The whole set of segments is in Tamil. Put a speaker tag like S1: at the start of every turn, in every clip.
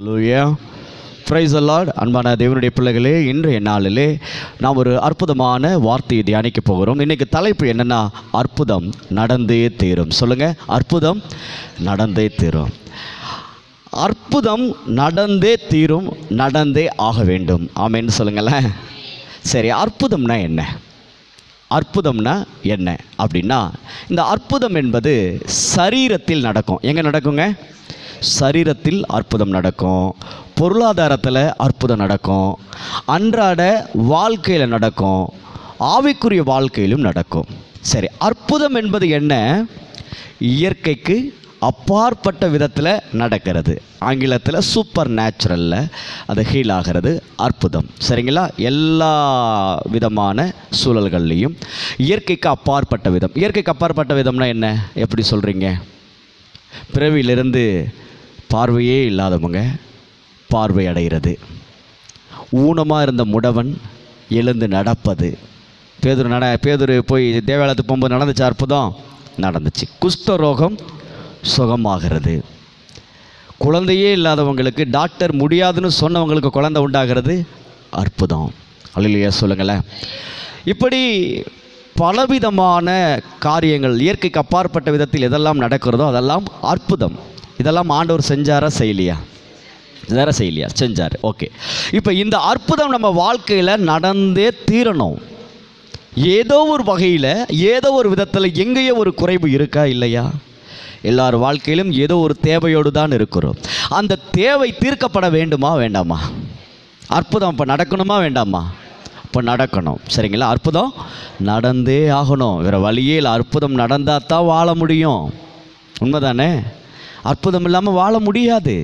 S1: Hallelujah, price the Lord. அன்பான தேவனுடைய பிள்ளைகளே, இன்றைய நாளிலே நாம் ஒரு அற்புதமான வார்த்தையை தியானிக்க போகிறோம். இன்றைக்கு தலைப்பு என்னென்னா, அற்புதம் நடந்தே தீரும். சொல்லுங்கள், அற்புதம் நடந்தே தீரும். அற்புதம் நடந்தே தீரும், நடந்தே ஆக வேண்டும். ஆமென்னு சொல்லுங்களேன். சரி, அற்புதம்னா என்ன? அற்புதம்னா என்ன அப்படின்னா, இந்த அற்புதம் என்பது சரீரத்தில் நடக்கும். எங்கே நடக்குங்க? சரீரத்தில் அற்புதம் நடக்கும், பொருளாதாரத்தில் அற்புதம் நடக்கும், அன்றாட வாழ்க்கையில் நடக்கும், ஆவிக்குரிய வாழ்க்கையிலும் நடக்கும். சரி, அற்புதம் என்பது என்ன? இயற்கைக்கு அப்பாற்பட்ட விதத்தில் நடக்கிறது. ஆங்கிலத்தில் சூப்பர் நேச்சுரலில் அது ஹீல் ஆகிறது அற்புதம். சரிங்களா? எல்லா விதமான சூழல்கள்லேயும் இயற்கைக்கு அப்பாற்பட்ட விதம். இயற்கைக்கு அப்பாற்பட்ட விதம்னா என்ன? எப்படி சொல்கிறீங்க? பிறவியிலிருந்து பார்வையே இல்லாதவங்க பார்வை ஊனமாக இருந்த முடவன் எழுந்து நடப்பது. பேதுரு போய் தேவாலயத்துக்கு போகும்போது நடந்துச்சு அற்புதம்? நடந்துச்சு. குஷ்டரோகம் சுகமாகிறது. குழந்தையே இல்லாதவங்களுக்கு டாக்டர் முடியாதுன்னு சொன்னவங்களுக்கு குழந்தை உண்டாகிறது அற்புதம். அல்லேலூயா சொல்லுங்களேன். இப்படி பலவிதமான காரியங்கள் இயற்கைக்கு அப்பாற்பட்ட விதத்தில் எதெல்லாம் நடக்கிறதோ அதெல்லாம் அற்புதம். இதெல்லாம் ஆண்டவர் செஞ்சாரா செய்யலையா? வேற செய்யலையா? செஞ்சார். ஓகே. இப்போ இந்த அற்புதம் நம்ம வாழ்க்கையில் நடந்தே தீரணும். ஏதோ ஒரு வகையில், ஏதோ ஒரு விதத்தில் எங்கேயோ ஒரு குறைவு இருக்கா இல்லையா? எல்லார் வாழ்க்கையிலும் ஏதோ ஒரு தேவையோடு தான் இருக்கிறோம். அந்த தேவை தீர்க்கப்பட வேண்டுமா வேண்டாமா? அற்புதம் இப்போ நடக்கணுமா வேண்டாமா? இப்போ நடக்கணும். சரிங்களா? அற்புதம் நடந்தே ஆகணும். வேறு வழியே இல்லை. அற்புதம் நடந்தால் தான் வாழ முடியும். உண்மைதானே? அற்புதம் இல்லாமல் வாழ முடியாது.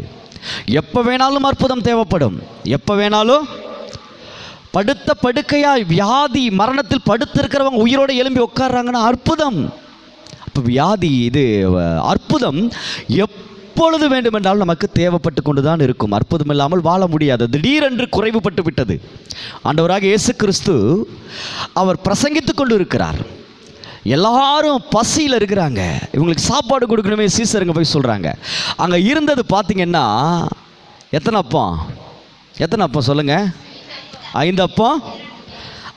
S1: எப்போ வேணாலும் அற்புதம் தேவைப்படும். எப்போ வேணாலும் படுத்த படுக்கையாக வியாதி மரணத்தில் படுத்திருக்கிறவங்க உயிரோடு எழும்பி உட்கார்றாங்கன்னா அற்புதம். அப்போ வியாதி இது அற்புதம் எப்பொழுது வேண்டுமென்றாலும் நமக்கு தேவைப்பட்டு கொண்டு தான் இருக்கும். அற்புதம் இல்லாமல் வாழ முடியாது. திடீரென்று குறைவுபட்டு விட்டது. ஆண்டவராக இயேசு கிறிஸ்து அவர் பிரசங்கித்து கொண்டு இருக்கிறார். எல்லாரும் பசியில் இருக்கிறாங்க. இவங்களுக்கு சாப்பாடு கொடுக்கணுமே சீசருங்க போய் சொல்கிறாங்க. அங்கே இருந்தது பார்த்திங்கன்னா எத்தனை அப்பம் சொல்லுங்கள்? 5 அப்பம்.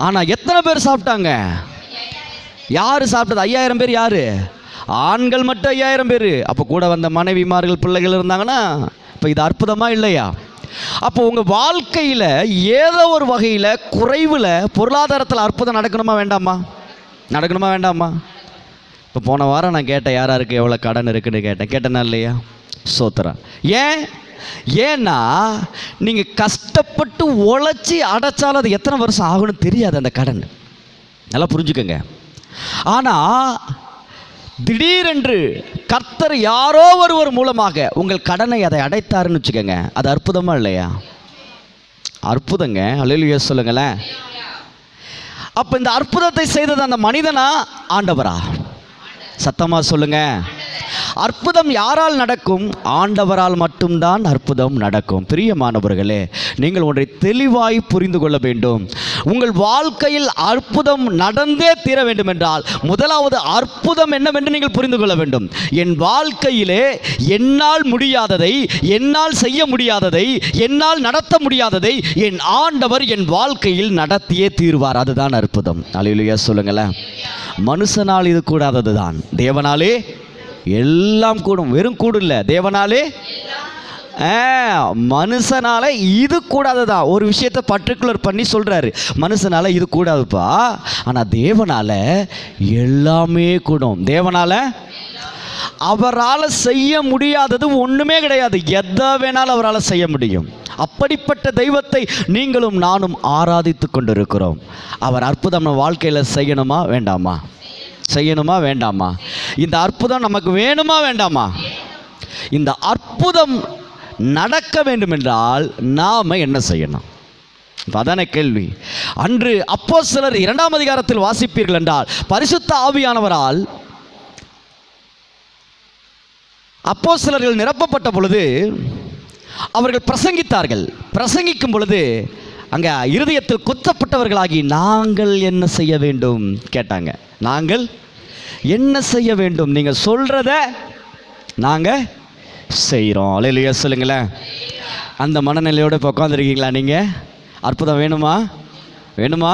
S1: ஆனால் எத்தனை பேர் சாப்பிட்டாங்க? யார் சாப்பிட்டது? 5000 பேர். யார்? ஆண்கள் மட்டும் 5000 பேர். அப்போ கூட வந்த மனைவிமார்கள் பிள்ளைகள் இருந்தாங்கன்னா இப்போ இது அற்புதமா இல்லையா? அப்போ உங்கள் வாழ்க்கையில் ஏதோ ஒரு வகையில் குறைவில் பொருளாதாரத்தில் அற்புதம் நடக்கணுமா வேண்டாமா? நடக்கணுமா வேண்டாமா? இப்போ போன வாரம் நான் கேட்டேன், யாராருக்கு எவ்வளோ கடன் இருக்குன்னு கேட்டேனா இல்லையா? சோத்ரா. ஏன்னா நீங்கள் கஷ்டப்பட்டு உழைச்சி அடைச்சாலும் அது எத்தனை வருஷம் ஆகும்னு தெரியாது அந்த கடன். நல்லா புரிஞ்சுக்கோங்க. ஆனால் திடீரென்று கர்த்தர் யாரோ ஒருவர் மூலமாக உங்கள் கடனை அதை அடைத்தாருன்னு வச்சுக்கோங்க. அது அற்புதமா இல்லையா? அற்புதங்க. அல்லேலூயா சொல்லுங்களேன். அப்போ இந்த அற்புதத்தை செய்தது அந்த மனிதனா ஆண்டவரா? சத்தமாக சொல்லுங்க. அற்புதம் யாரால் நடக்கும்? ஆண்டவரால் மட்டும்தான் அற்புதம் நடக்கும். பிரியமானவர்களே, நீங்கள் ஒன்றை தெளிவாய் புரிந்து கொள்ள வேண்டும். உங்கள் வாழ்க்கையில் அற்புதம் நடந்தே தீர வேண்டும் என்றால் முதலாவது அற்புதம் என்னவென்று நீங்கள் புரிந்து கொள்ள வேண்டும். என் வாழ்க்கையிலே என்னால் முடியாததை, என்னால் செய்ய முடியாததை, என்னால் நடத்த முடியாததை என் ஆண்டவர் என் வாழ்க்கையில் நடத்தியே தீர்வார். அதுதான் அற்புதம். அல்லேலூயா சொல்லுங்களேன். மனுஷனால் இது கூடாதது தான், தேவனாலே எல்லாம் கூடும். வெறும் கூடும் இல்லை, தேவனாலே மனுஷனால இது கூடாதுதான். ஒரு விஷயத்தை பர்டிகுலர் பண்ணி சொல்றாரு, மனுஷனால இது கூடாதுப்பா, ஆனால் தேவனால எல்லாமே கூடும். தேவனால அவரால் செய்ய முடியாதது ஒன்றுமே கிடையாது. எதை வேணாலும் அவரால் செய்ய முடியும். அப்படிப்பட்ட தெய்வத்தை நீங்களும் நானும் ஆராதித்து கொண்டிருக்கிறோம். அவர் அற்புதம் நம்ம வாழ்க்கையில் செய்யணுமா வேண்டாமா? செய்யணுமா வேண்டாமா? இந்த அற்புதம் நமக்கு வேணுமா வேண்டாமா? இந்த அற்புதம் நடக்க வேண்டும் என்றால் நாம் என்ன செய்யணும்? அதான கேள்வி. அன்று அப்போஸ்தலர் 2ஆம் அதிகாரத்தில் வாசிப்பீர்கள் என்றால், பரிசுத்த ஆவியானவரால் அப்போஸ்தலர்கள் நிரப்பப்பட்ட பொழுது அவர்கள் பிரசங்கித்தார்கள். பிரசங்கிக்கும் பொழுது அங்கே இருதயத்தில் குத்தப்பட்டவர்களாகி நாங்கள் என்ன செய்ய வேண்டும் கேட்டாங்க. நாங்கள் என்ன செய்ய வேண்டும்? நீங்கள் சொல்கிறத நாங்கள் செய்கிறோம். அல்லேலூயா சொல்லுங்களேன். அந்த மனநிலையோடு இப்போ உட்காந்துருக்கீங்களா நீங்கள்? அற்புதம் வேணுமா? வேணுமா?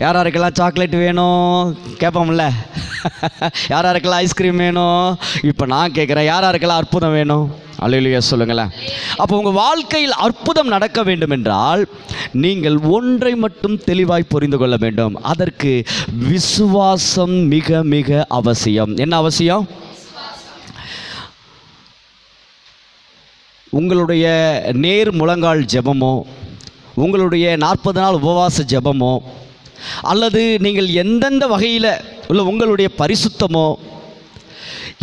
S1: யார் யாருக்கெல்லாம் சாக்லேட் வேணும் கேட்போம்ல? யார் யாருக்கெல்லாம் ஐஸ்கிரீம் வேணும்? இப்போ நான் கேட்குறேன், யார் யாருக்கெல்லாம் அற்புதம் வேணும்? அல்லேலூயா சொல்லுங்களேன். அப்போ உங்கள் வாழ்க்கையில் அற்புதம் நடக்க வேண்டும் என்றால் நீங்கள் ஒன்றை மட்டும் தெளிவாய் புரிந்து கொள்ள வேண்டும். அதற்கு விசுவாசம் மிக மிக அவசியம். என்ன அவசியம்? உங்களுடைய நேர் முழங்கால் ஜெபமோ, உங்களுடைய 40 நாள் உபவாச ஜெபமோ, அல்லது நீங்கள் எந்தெந்த வகையில் உள்ள உங்களுடைய பரிசுத்தமோ,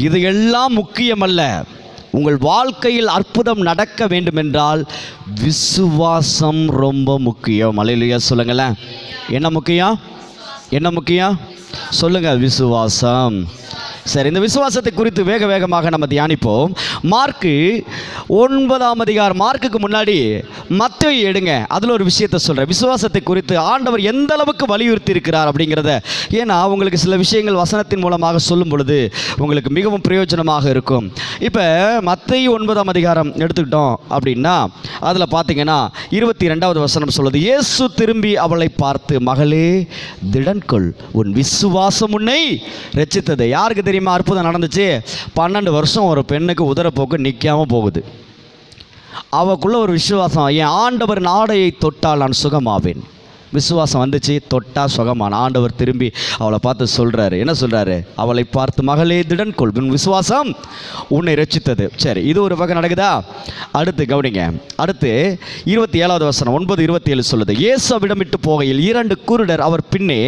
S1: இது எல்லாம் முக்கியமல்ல. உங்கள் வாழ்க்கையில் அற்புதம் நடக்க வேண்டுமென்றால் விசுவாசம் ரொம்ப முக்கியம். அல்லேலூயா சொல்லுங்களேன். என்ன முக்கியம்? என்ன முக்கியம் சொல்லுங்கள்? விசுவாசம். சரி, இந்த விசுவாசத்தை குறித்து வேக வேகமாக நம்ம தியானிப்போம். மார்க்கு 9ஆம் அதிகாரம், மார்க்குக்கு முன்னாடி மத்தேயு எடுங்க, அதில் ஒரு விஷயத்தை சொல்கிறேன். விசுவாசத்தை குறித்து ஆண்டவர் எந்த அளவுக்கு வலியுறுத்தி இருக்கிறார் அப்படிங்கிறத. ஏன்னா உங்களுக்கு சில விஷயங்கள் வசனத்தின் மூலமாக சொல்லும் பொழுது உங்களுக்கு மிகவும் பிரயோஜனமாக இருக்கும். இப்போ மத்தேயு 9ஆம் அதிகாரம் எடுத்துக்கிட்டோம் அப்படின்னா அதில் பார்த்தீங்கன்னா 22வது வசனம் சொல்லுது, இயேசு திரும்பி அவளை பார்த்து, மகளே திடன்கொள், உன் விசுவாசம் உன்னை ரட்சித்தது. யாருக்கு தெரியுமா அற்புதம் நடந்துச்சு? 12 வருஷம் ஒரு பெண்ணுக்கு உதரப்போக்கு நிற்காமல் போகுது. அவக்குள்ள ஒரு விசுவாசம், என் ஆண்டவர் ஆடையை தொட்டால் நான் சுகமாவேன். விசுவாசம் வந்துச்சு, தொட்டா சுகமான. ஆண்டவர் திரும்பி அவளை பார்த்து சொல்கிறாரு, என்ன சொல்கிறாரு? அவளை பார்த்து, மகளே திடன்கொள், உன் விசுவாசம் உன்னை ரட்சித்தது. சரி, இது ஒரு பக்கம் நடக்குதா? அடுத்து கவனிங்க. அடுத்து 27வது வசனம் 9:27 சொல்லுது, இயேசு அவிடமிட்டு போகையில் 2 குருடர் அவர் பின்னே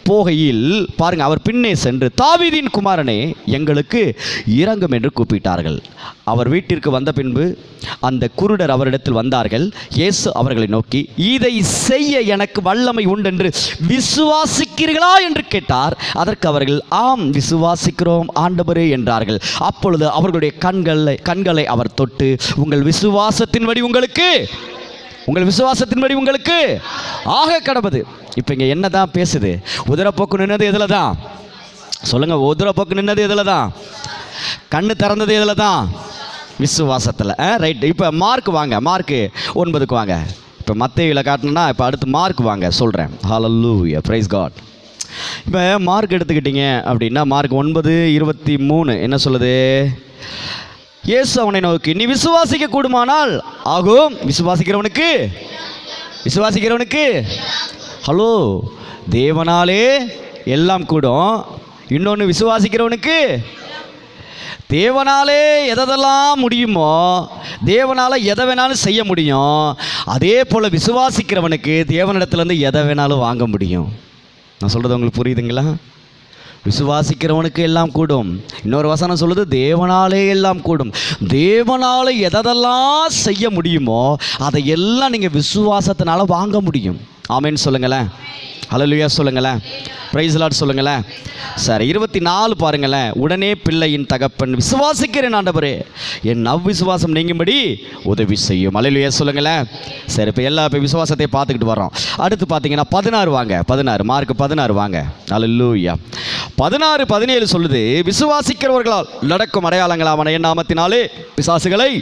S1: போகையில், பாருங்க, அவர் பின்னே சென்று, தாவீதின் குமாரனே எங்களுக்கு இரங்கும் என்று கூப்பிட்டார்கள். அவர் வீட்டிற்கு வந்த பின்பு அந்த குருடர் அவரிடத்தில் வந்தார்கள். இயேசு அவர்களை நோக்கி, இதை செய்ய எனக்கு வல்லமை உண்டென்று விசுவாசிக்கிறீர்களா என்று கேட்டார். அதற்கு அவர்கள், ஆம் விசுவாசிக்கிறோம் ஆண்டவரே என்றார்கள். அப்பொழுது அவர்களுடைய கண்களை அவர் தொட்டு, உங்கள் விசுவாசத்தின்படி உங்களுக்கு ஆக கடவுது. இப்போ இங்கே என்ன தான் பேசுது? உதிரப்போக்கு நின்னது எதில் தான்? சொல்லுங்கள், உதிரப்போக்கு நின்னது எதில் தான்? கண்ணு திறந்தது எதில் தான்? விசுவாசத்தில். ரைட். இப்போ மார்க் வாங்க, மார்க்கு 9க்கு வாங்க. இப்போ மத்தேயுவில் காட்டணும்னா இப்போ அடுத்து மார்க் வாங்க, சொல்கிறேன். ஹல்லேலூயா, பிரைஸ் காட். இப்போ மார்க் எடுத்துக்கிட்டீங்க அப்படின்னா மார்க் 9:23 என்ன சொல்லுது? இயேசு அவனை நோக்கி, நீ விசுவாசிக்க கூடுமானால் ஆகும். விசுவாசிக்கிறவனுக்கு ஹலோ, தேவனாலே எல்லாம் கூடும். இன்னொன்று, விசுவாசிக்கிறவனுக்கு தேவனாலே எதெல்லாம் முடியுமோ, தேவனால் எதை வேணாலும் செய்ய முடியும். அதே போல் விசுவாசிக்கிறவனுக்கு தேவனிடத்துலேருந்து எதை வேணாலும் வாங்க முடியும். நான் சொல்கிறது உங்களுக்கு புரியுதுங்களா? விசுவாசிக்கிறவனுக்கு எல்லாம் கூடும். இன்னொரு வசனம் சொல்லுது, தேவனாலே எல்லாம் கூடும். தேவனால் எதெல்லாம் செய்ய முடியுமோ அதையெல்லாம் நீங்கள் விசுவாசத்தினால வாங்க முடியும். ஆமென் சொல்லுங்களேன். ஹல்லேலூயா சொல்லுங்களேன். பிரைஸ் லார்ட் சொல்லுங்களேன். சரி, 24 பாருங்களேன். உடனே பிள்ளையின் தகப்பன், விசுவாசிக்கிறேன் ஆண்டவரே, என் அவ்விசுவாசம் நீங்கும்படி உதவி செய்யும். ஹல்லேலூயா சொல்லுங்களேன். சரி, இப்போ விசுவாசத்தை பார்த்துக்கிட்டு வரோம். அடுத்து பார்த்தீங்கன்னா 16 வாங்க. 16 மார்க் 16 வாங்க. ஹல்லேலூயா. 16:17 சொல்லுது, விசுவாசிக்கிறவர்களால் நடக்கும் அடையாளங்களான என் நாமத்தினாலே பிசாசுகளை,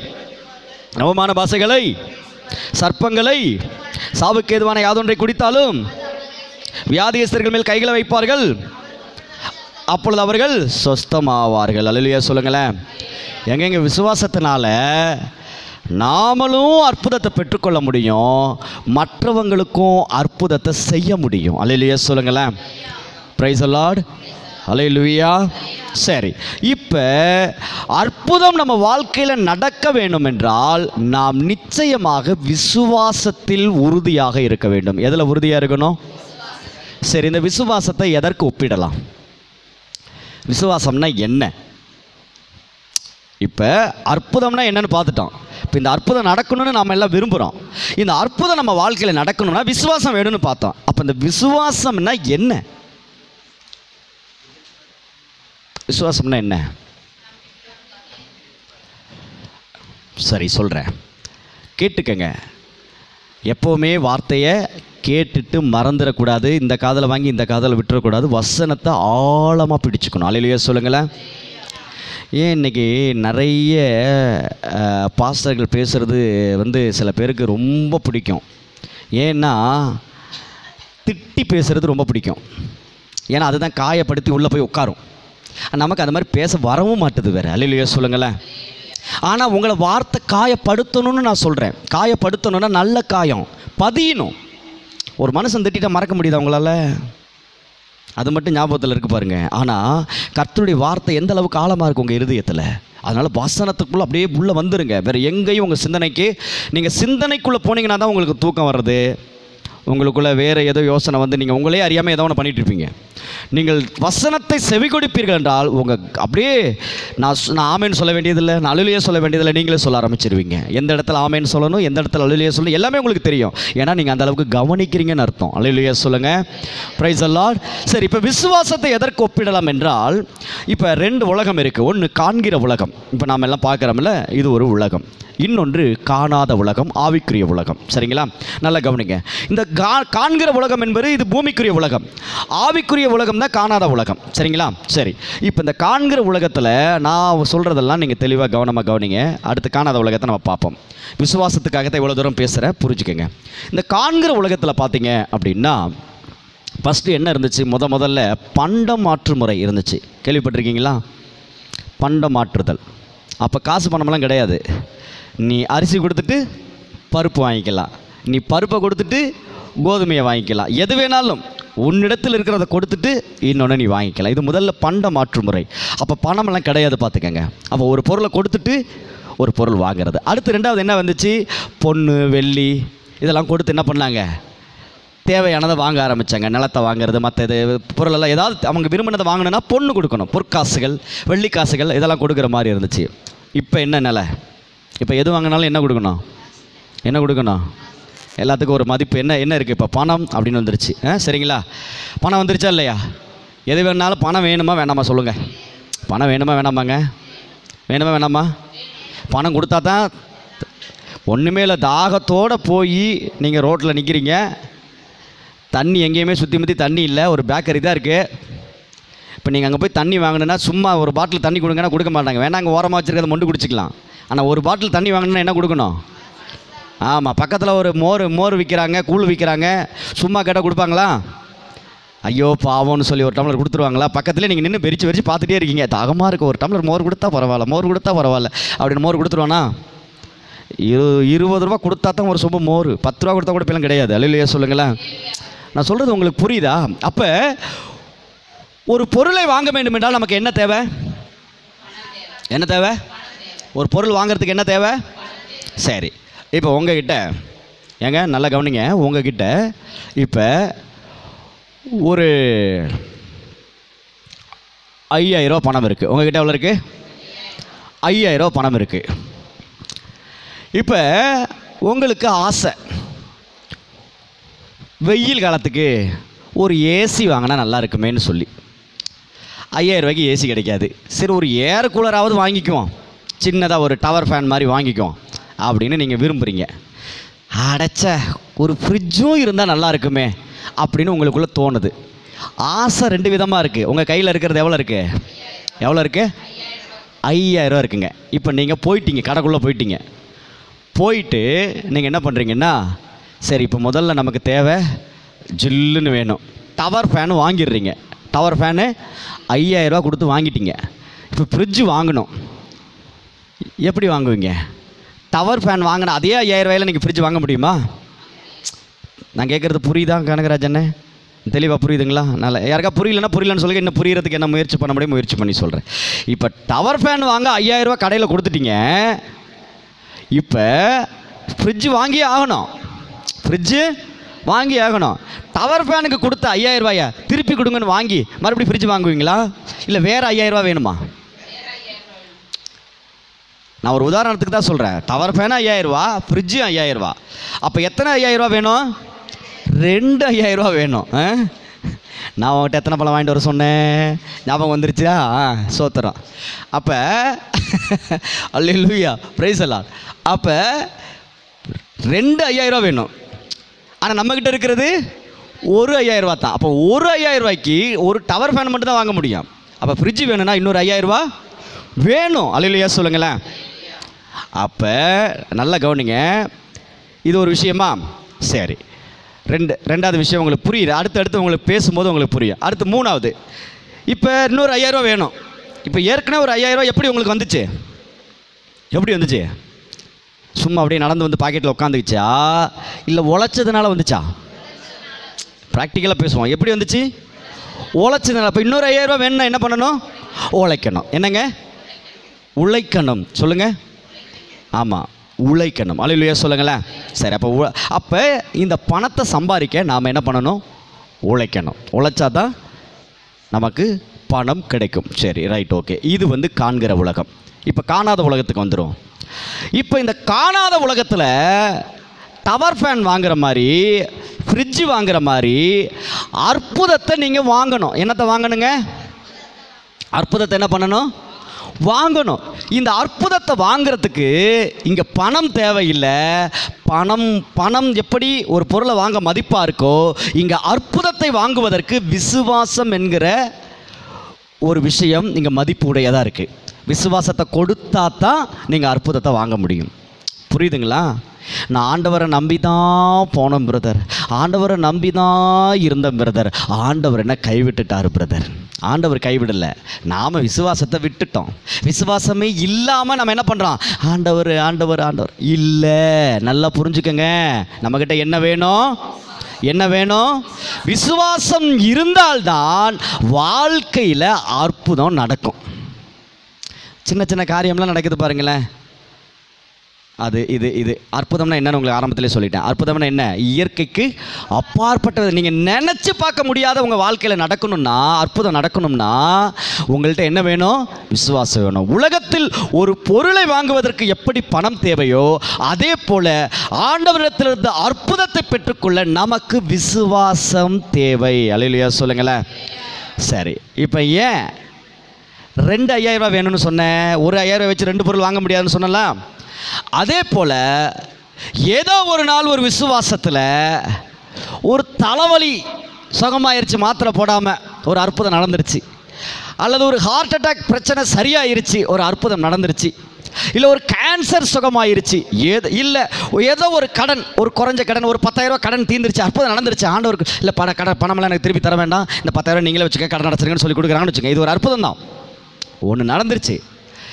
S1: நவமான பாசைகளை, சர்ப்பங்களை, சாவுக்கு ஏதுவான யாதொன்றை குடித்தாலும் வியாதியஸ்தர்கள் மேல் கைகளை வைப்பார்கள், அப்பொழுது அவர்கள் சொஸ்தமாவார்கள். அல்லேலூயா சொல்லுங்களேன். எங்கெங்க விசுவாசத்தினால நாமளும் அற்புதத்தை பெற்றுக்கொள்ள முடியும், மற்றவங்களுக்கும் அற்புதத்தை செய்ய முடியும். அல்லேலூயா சொல்லுங்களேன். Praise the Lord. அல்லேலூயா. சரி, இப்போ அற்புதம் நம்ம வாழ்க்கையில் நடக்க வேண்டும் என்றால் நாம் நிச்சயமாக விசுவாசத்தில் உறுதியாக இருக்க வேண்டும். எதில் உறுதியாக இருக்கணும்? சரி, இந்த விசுவாசத்தை எதற்கு ஒப்பிடலாம்? விசுவாசம்னா என்ன? இப்போ அற்புதம்னா என்னன்னு பார்த்துட்டோம். இப்போ இந்த அற்புதம் நடக்கணும்னு நாம் எல்லாம் விரும்புகிறோம். இந்த அற்புதம் நம்ம வாழ்க்கையில் நடக்கணும்னா விசுவாசம் வேணும்னு பார்த்தோம். அப்போ இந்த விசுவாசம்னா என்ன? விசுவாசம்னா என்ன? சரி சொல்கிறேன், கேட்டுக்கங்க. எப்போவுமே வார்த்தையை கேட்டுட்டு மறந்துடக்கூடாது. இந்த காதில் வாங்கி இந்த காதில் விட்டுறக்கூடாது. வசனத்தை ஆழமாக பிடிச்சுக்கணும். அல்லேலூயா சொல்லுங்களேன். ஏன் இன்றைக்கி நிறைய பாஸ்டர்கள் பேசுகிறது சில பேருக்கு ரொம்ப பிடிக்கும். ஏன்னா திட்டி பேசுகிறது ரொம்ப பிடிக்கும். ஏன்னா அதுதான் காயப்படுத்தி உள்ளே போய் உட்காரும். நமக்கு அந்த மாதிரி பேச வரவும் மாட்டுது வேறு. அல்லேலூயா சொல்லுங்களேன். ஆனால் உங்களை வார்த்தை காயப்படுத்தணும்னு நான் சொல்கிறேன். காயப்படுத்தணுன்னா நல்ல காயம் பதியணும். ஒரு மனுஷன் திட்டிட்டா மறக்க முடியுதா உங்களால்? அது மட்டும் ஞாபகத்தில் இருக்குது பாருங்கள். ஆனால் கர்த்தருடைய வார்த்தை எந்த அளவுக்கு ஆழமாக இருக்கும் உங்கள் இருதயத்தில். அதனால் வசனத்துக்குள்ளே அப்படியே உள்ளே வந்துடுங்க. வேறு எங்கேயும் உங்கள் சிந்தனைக்கு, நீங்கள் சிந்தனைக்குள்ளே போனீங்கன்னா தான் உங்களுக்கு தூக்கம் வர்றது. உங்களுக்குள்ளே வேறு ஏதோ யோசனை நீங்கள் உங்களே அறியாமல் ஏதோ ஒன்று பண்ணிகிட்ருப்பீங்க. நீங்கள் வசனத்தை செவி கொடுப்பீர்கள் என்றால் உங்கள் அப்படியே நான் ஆமேன்னு சொல்ல வேண்டியதில்லை, நான் அல்லேலூயா சொல்ல வேண்டியதில்லை, நீங்களே சொல்ல ஆரம்பிச்சிருவீங்க. எந்த இடத்துல ஆமேன்னு சொல்லணும், எந்த இடத்துல அல்லேலூயா சொல்லணும், எல்லாமே உங்களுக்கு தெரியும். ஏன்னா நீங்கள் அந்த அளவுக்கு கவனிக்கிறீங்கன்னு அர்த்தம். அல்லேலூயா சொல்லுங்கள். Price the Lord. சரி, இப்போ விசுவாசத்தை எதற்கு ஒப்பிடலாம் என்றால், இப்போ 2 உலகம் இருக்குது. ஒன்று காண்கிற உலகம், இப்போ நாம் எல்லாம் பார்க்குறோம்ல, இது ஒரு உலகம். இன்னொன்று காணாத உலகம், ஆவிக்குரிய உலகம். சரிங்களா? நல்லா கவனிங்க. இந்த காண்கிற உலகம் என்பது இது பூமிக்குரிய உலகம். ஆவிக்குரிய உலகம் தான் காணாத உலகம். சரிங்களா? சரி, இப்போ இந்த காண்கிற உலகத்தில் நான் சொல்கிறதெல்லாம் நீங்கள் தெளிவாக கவனமாக கவனிங்க. அடுத்து காணாத உலகத்தை நம்ம பார்ப்போம். விசுவாசத்துக்காகத்தான் இவ்வளோ தூரம் பேசுகிறேன், புரிஞ்சுக்கங்க. இந்த காண்கிற உலகத்தில் பார்த்தீங்க அப்படின்னா ஃபஸ்ட்டு என்ன இருந்துச்சு? முதல்ல பண்டம் மாற்று முறை இருந்துச்சு. கேள்விப்பட்டிருக்கீங்களா? பண்டம் மாற்றுதல். அப்போ காசு பணமெல்லாம் கிடையாது. நீ அரிசி கொடுத்துட்டு பருப்பு வாங்கிக்கலாம், நீ பருப்பை கொடுத்துட்டு கோதுமையை வாங்கிக்கலாம், எது வேணாலும் உன்னிடத்தில் இருக்கிறத கொடுத்துட்டு இன்னொன்று நீ வாங்கிக்கலாம். இது முதல்ல பண்ட மாற்று முறை. அப்போ பணமெல்லாம் கிடையாது பார்த்துக்கங்க. அப்போ ஒரு பொருளை கொடுத்துட்டு ஒரு பொருள் வாங்கிறது. அடுத்து 2வது என்ன வந்துச்சு? பொண்ணு வெள்ளி இதெல்லாம் கொடுத்து என்ன பண்ணாங்க? தேவையானதை வாங்க ஆரம்பித்தாங்க. நிலத்தை வாங்கிறது, மற்ற இது பொருளெல்லாம் ஏதாவது அவங்க விரும்பினதை வாங்கினா பொண்ணு கொடுக்கணும். பொற்காசுகள், வெள்ளிக்காசுகள் இதெல்லாம் கொடுக்குற மாதிரி இருந்துச்சு. இப்போ என்ன நிலை? இப்போ எது வாங்கினாலும் என்ன கொடுக்கணும்? என்ன கொடுக்கணும்? எல்லாத்துக்கும் ஒரு மதிப்பு என்ன இருக்குது? இப்போ பணம் அப்படின்னு வந்துருச்சு. சரிங்களா? பணம் வந்துருச்சா இல்லையா? எது வேணாலும் பணம் வேணுமா வேணாமா சொல்லுங்கள். பணம் வேணுமா வேணாமாங்க? வேணுமா வேணாமா? பணம் கொடுத்தா தான் ஒன்றுமே இல்லை. தாகத்தோடு போய் நீங்கள் ரோட்டில் நிற்கிறீங்க, தண்ணி எங்கேயுமே சுற்றி முற்றி தண்ணி இல்லை, ஒரு பேக்கரி தான் இருக்குது. இப்போ நீங்கள் அங்கே போய் தண்ணி வாங்கினா சும்மா ஒரு பாட்டில் தண்ணி கொடுங்கன்னா கொடுக்க மாட்டாங்க. வேணா அங்கே ஓரமாக வச்சுருக்கிறத மொண்டு குடிச்சிக்கலாம். ஆனால் ஒரு பாட்டில் தண்ணி வாங்கினா என்ன கொடுக்கணும்? ஆமாம், பக்கத்தில் ஒரு மோர் விற்கிறாங்க, கூழ் விற்கிறாங்க, சும்மா கேட்டால் கொடுப்பாங்களா? ஐயோ பாவம்னு சொல்லி ஒரு டம்ளர் கொடுத்துருவாங்களா? பக்கத்துலேயே நீங்கள் நின்று வெறிச்சு பார்த்துட்டே இருக்கீங்க. தாகமாக இருக்குது, ஒரு டம்ளர் மோர் கொடுத்தா பரவாயில்ல அப்படின்னு மோர் கொடுத்துருவானா? 20 ரூபா கொடுத்தா தான் ஒரு சொம்பு மோர். 10 ரூபா கொடுத்தா கூட இப்பெல்லாம் கிடையாது. அல்லேலூயா சொல்லுங்களேன். நான் சொல்கிறது உங்களுக்கு புரியுதா? அப்போ ஒரு பொருளை வாங்க வேண்டும் என்றால் நமக்கு என்ன தேவை? என்ன தேவை? ஒரு பொருள் வாங்கிறதுக்கு என்ன தேவை? சரி, இப்போ உங்ககிட்ட ஏங்க நல்லா கவனிங்க. உங்ககிட்ட இப்போ ஒரு 5000 ரூபா பணம் இருக்குது. உங்ககிட்ட எவ்வளோ இருக்குது? 5000 ரூபா பணம் இருக்குது. இப்போ உங்களுக்கு ஆசை, வெயில் காலத்துக்கு ஒரு ஏசி வாங்கினா நல்லா இருக்குமேன்னு சொல்லி. 5000 ரூபாய்க்கு ஏசி கிடைக்காது. சரி, ஒரு ஏர் கூலராவது வாங்கிக்குவோம், சின்னதாக ஒரு டவர் ஃபேன் மாதிரி வாங்கிக்குவோம் அப்படின்னு நீங்கள் விரும்புகிறீங்க. அடைச்ச ஒரு ஃப்ரிட்ஜும் இருந்தால் நல்லா இருக்குமே அப்படின்னு உங்களுக்குள்ளே தோணுது. ஆசை 2 விதமாக இருக்குது. உங்கள் கையில் இருக்கிறது எவ்வளோ இருக்குது? 5000 ரூபா இருக்குங்க. இப்போ நீங்கள் போயிட்டீங்க, கடைக்குள்ளே போயிட்டு நீங்கள் என்ன பண்ணுறீங்கன்னா, சரி இப்போ முதல்ல நமக்கு தேவை ஜில்லுன்னு வேணும், டவர் ஃபேனு வாங்கிடுறீங்க. டவர் ஃபேனு 5000 ரூபா கொடுத்து வாங்கிட்டீங்க. இப்போ ஃப்ரிட்ஜு வாங்கணும். எப்படி வாங்குவீங்க? டவர் ஃபேன் வாங்கினா அதே 5000 ரூபாயில் நீங்கள் ஃப்ரிட்ஜ் வாங்க முடியுமா? நான் கேட்குறது புரியுதா கனகராஜண்ணே? தெளிவாக புரியுதுங்களா? நல்லா யாருக்கா புரியலன்னு சொல்லுங்கள். இன்னும் புரியறதுக்கு என்ன முயற்சி பண்ண முடியும் முயற்சி பண்ணி சொல்கிறேன். இப்போ டவர் ஃபேன் வாங்க 5000 ரூபா கடையில் கொடுத்துட்டீங்க. இப்போ ஃப்ரிட்ஜு வாங்கியே ஆகணும். டவர் ஃபேனுக்கு கொடுத்த 5000 ரூபாயை திருப்பி கொடுங்கன்னு வாங்கி மறுபடியும் ஃப்ரிட்ஜ் வாங்குவீங்களா? இல்லை வேறு 5000 ரூபா வேணுமா? நான் ஒரு உதாரணத்துக்கு தான் சொல்கிறேன். டவர் ஃபேனு 5000 ரூபா, ஃப்ரிட்ஜு 5000 ரூபா. அப்போ எத்தனை 5000 ரூபா வேணும்? 2 5000 ரூபா வேணும். நான் உங்கள்கிட்ட எத்தனை பழம் வாங்கிட்டு வர சொன்னேன்? ஞாபகம் வந்துருச்சா? சோத்திரம். அப்போ அல்லேலூயா, பிரைஸ் எல்லாம். அப்போ 2 5000 ரூபா வேணும். ஆனால் நம்மக்கிட்ட இருக்கிறது ஒரு 5000 ரூபா தான். அப்போ ஒரு 5000 ரூபாய்க்கு ஒரு டவர் ஃபேன் மட்டும் தான் வாங்க முடியும். அப்போ ஃப்ரிட்ஜ் வேணும்னா இன்னொரு 5000 ரூபா வேணும். அல்லேலூயா சொல்லுங்களேன். அப்போ நல்லா கவனிங்க, இது ஒரு விஷயமா? சரி, ரெண்டாவது விஷயம் உங்களுக்கு புரியுது. அடுத்தடுத்து உங்களுக்கு பேசும்போது உங்களுக்கு புரியும். அடுத்து மூணாவது, இப்போ இன்னொரு 5000 ரூபா வேணும். இப்போ ஏற்கனவே ஒரு 5000 ரூபா எப்படி உங்களுக்கு வந்துச்சு? எப்படி வந்துச்சு? சும்மா அப்படியே நடந்து வந்து பாக்கெட்டில் உட்காந்துக்கிச்சா, இல்லை உழைச்சதுனால வந்துச்சா? ப்ராக்டிக்கலாக பேசுவோம். எப்படி வந்துச்சு? உழைச்சதுனால. இப்போ இன்னொரு 5000 ரூபா வேணும்னா என்ன பண்ணணும்? உழைக்கணும். என்னங்க? உழைக்கணும். சொல்லுங்கள். ஆமாம், உழைக்கணும். அல்லேலூயா சொல்லுங்களேன். சரி, அப்போ இந்த பணத்தை சம்பாதிக்க நாம் என்ன பண்ணணும்? உழைக்கணும். உழைச்சா தான் நமக்கு பணம் கிடைக்கும். சரி, ரைட், ஓகே. இது வந்து காண்கிற உலகம். இப்போ காணாத உலகத்துக்கு வந்துடும். இப்போ இந்த காணாத உலகத்தில் டவர் ஃபேன் வாங்குற மாதிரி, ஃப்ரிட்ஜு வாங்குற மாதிரி அற்புதத்தை நீங்கள் வாங்கணும். என்னத்தை வாங்கணுங்க? அற்புதத்தை என்ன பண்ணணும்? வாங்கணும். இந்த அற்புதத்தை வாங்கிறதுக்கு இங்கே பணம் தேவையில்லை. பணம் எப்படி ஒரு பொருளை வாங்க மதிப்பாக இருக்கோ, இங்கே அற்புதத்தை வாங்குவதற்கு விசுவாசம் என்கிற ஒரு விஷயம் இங்கே மதிப்பு உடையதாக இருக்குது. விசுவாசத்தை கொடுத்தா தான் நீங்கள் அற்புதத்தை வாங்க முடியும். புரியுதுங்களா? நான் ஆண்டவரை நம்பி தான் போனேன் பிரதர், ஆண்டவரை நம்பி தான் இருந்தேன் பிரதர், ஆண்டவர் என்ன கைவிட்டுட்டார் பிரதர். ஆண்டவர் கைவிடலை, நாம் விசுவாசத்தை விட்டுட்டோம். விசுவாசமே இல்லாமல் நம்ம என்ன பண்ணுறோம்? ஆண்டவர் ஆண்டவர் ஆண்டவர் இல்லை. நல்லா புரிஞ்சுக்கங்க, நம்மக்கிட்ட என்ன வேணும்? என்ன வேணும்? விசுவாசம் இருந்தால்தான் வாழ்க்கையில் அற்புதம் நடக்கும். சின்ன சின்ன காரியம்லாம் நடக்குது பாருங்களேன். இது அற்புதம்னா என்னன்னு உங்களுக்கு ஆரம்பத்திலே சொல்லிட்டேன். அற்புதம்னா என்ன? இயற்கைக்கு அப்பாற்பட்டது. நீங்கள் நினச்சி பார்க்க முடியாத உங்கள் வாழ்க்கையில் நடக்கணும்னா, அற்புதம் நடக்கணும்னா உங்கள்கிட்ட என்ன வேணும்? விசுவாசம் வேணும். உலகத்தில் ஒரு பொருளை வாங்குவதற்கு எப்படி பணம் தேவையோ, அதே போல் ஆண்டவரிடத்திலிருந்து அற்புதத்தை பெற்றுக்கொள்ள நமக்கு விசுவாசம் தேவை. அல்லேலூயா சொல்லுங்களேன். சரி, இப்போ ஏன் 5000 ரூபா வேணும்னு சொன்னேன்? ஒரு 5000 ரூபா வச்சு 2 பொருள் வாங்க முடியாதுன்னு சொன்னலாம். அதே போல் ஏதோ ஒரு நாள் ஒரு விசுவாசத்தில் ஒரு தலைவலி சுகமாயிருச்சு, மாத்திரை போடாமல் ஒரு அற்புதம் நடந்துருச்சு. அல்லது ஒரு ஹார்ட் அட்டாக் பிரச்சனை சரியாயிருச்சு, ஒரு அற்புதம் நடந்துருச்சு. இல்லை ஒரு கேன்சர் சுகமாயிருச்சு. ஏதோ ஒரு கடன், ஒரு குறைஞ்ச கடன், ஒரு 10,000 ரூபா கடன் தீர்ந்துருச்சு, அற்புதம் நடந்துருச்சு. ஆண்டவருக்கு இல்லை பணமெல்லாம் எனக்கு திருப்பி தர வேண்டாம், இந்த 10,000 ரூபா நீங்களே வச்சுக்க, கடன் அடைச்சிருங்கன்னு சொல்லி கொடுக்குறாங்கன்னு வச்சுக்கோங்க. இது ஒரு அற்புதம் தான். ஒன்று நடந்துருச்சு.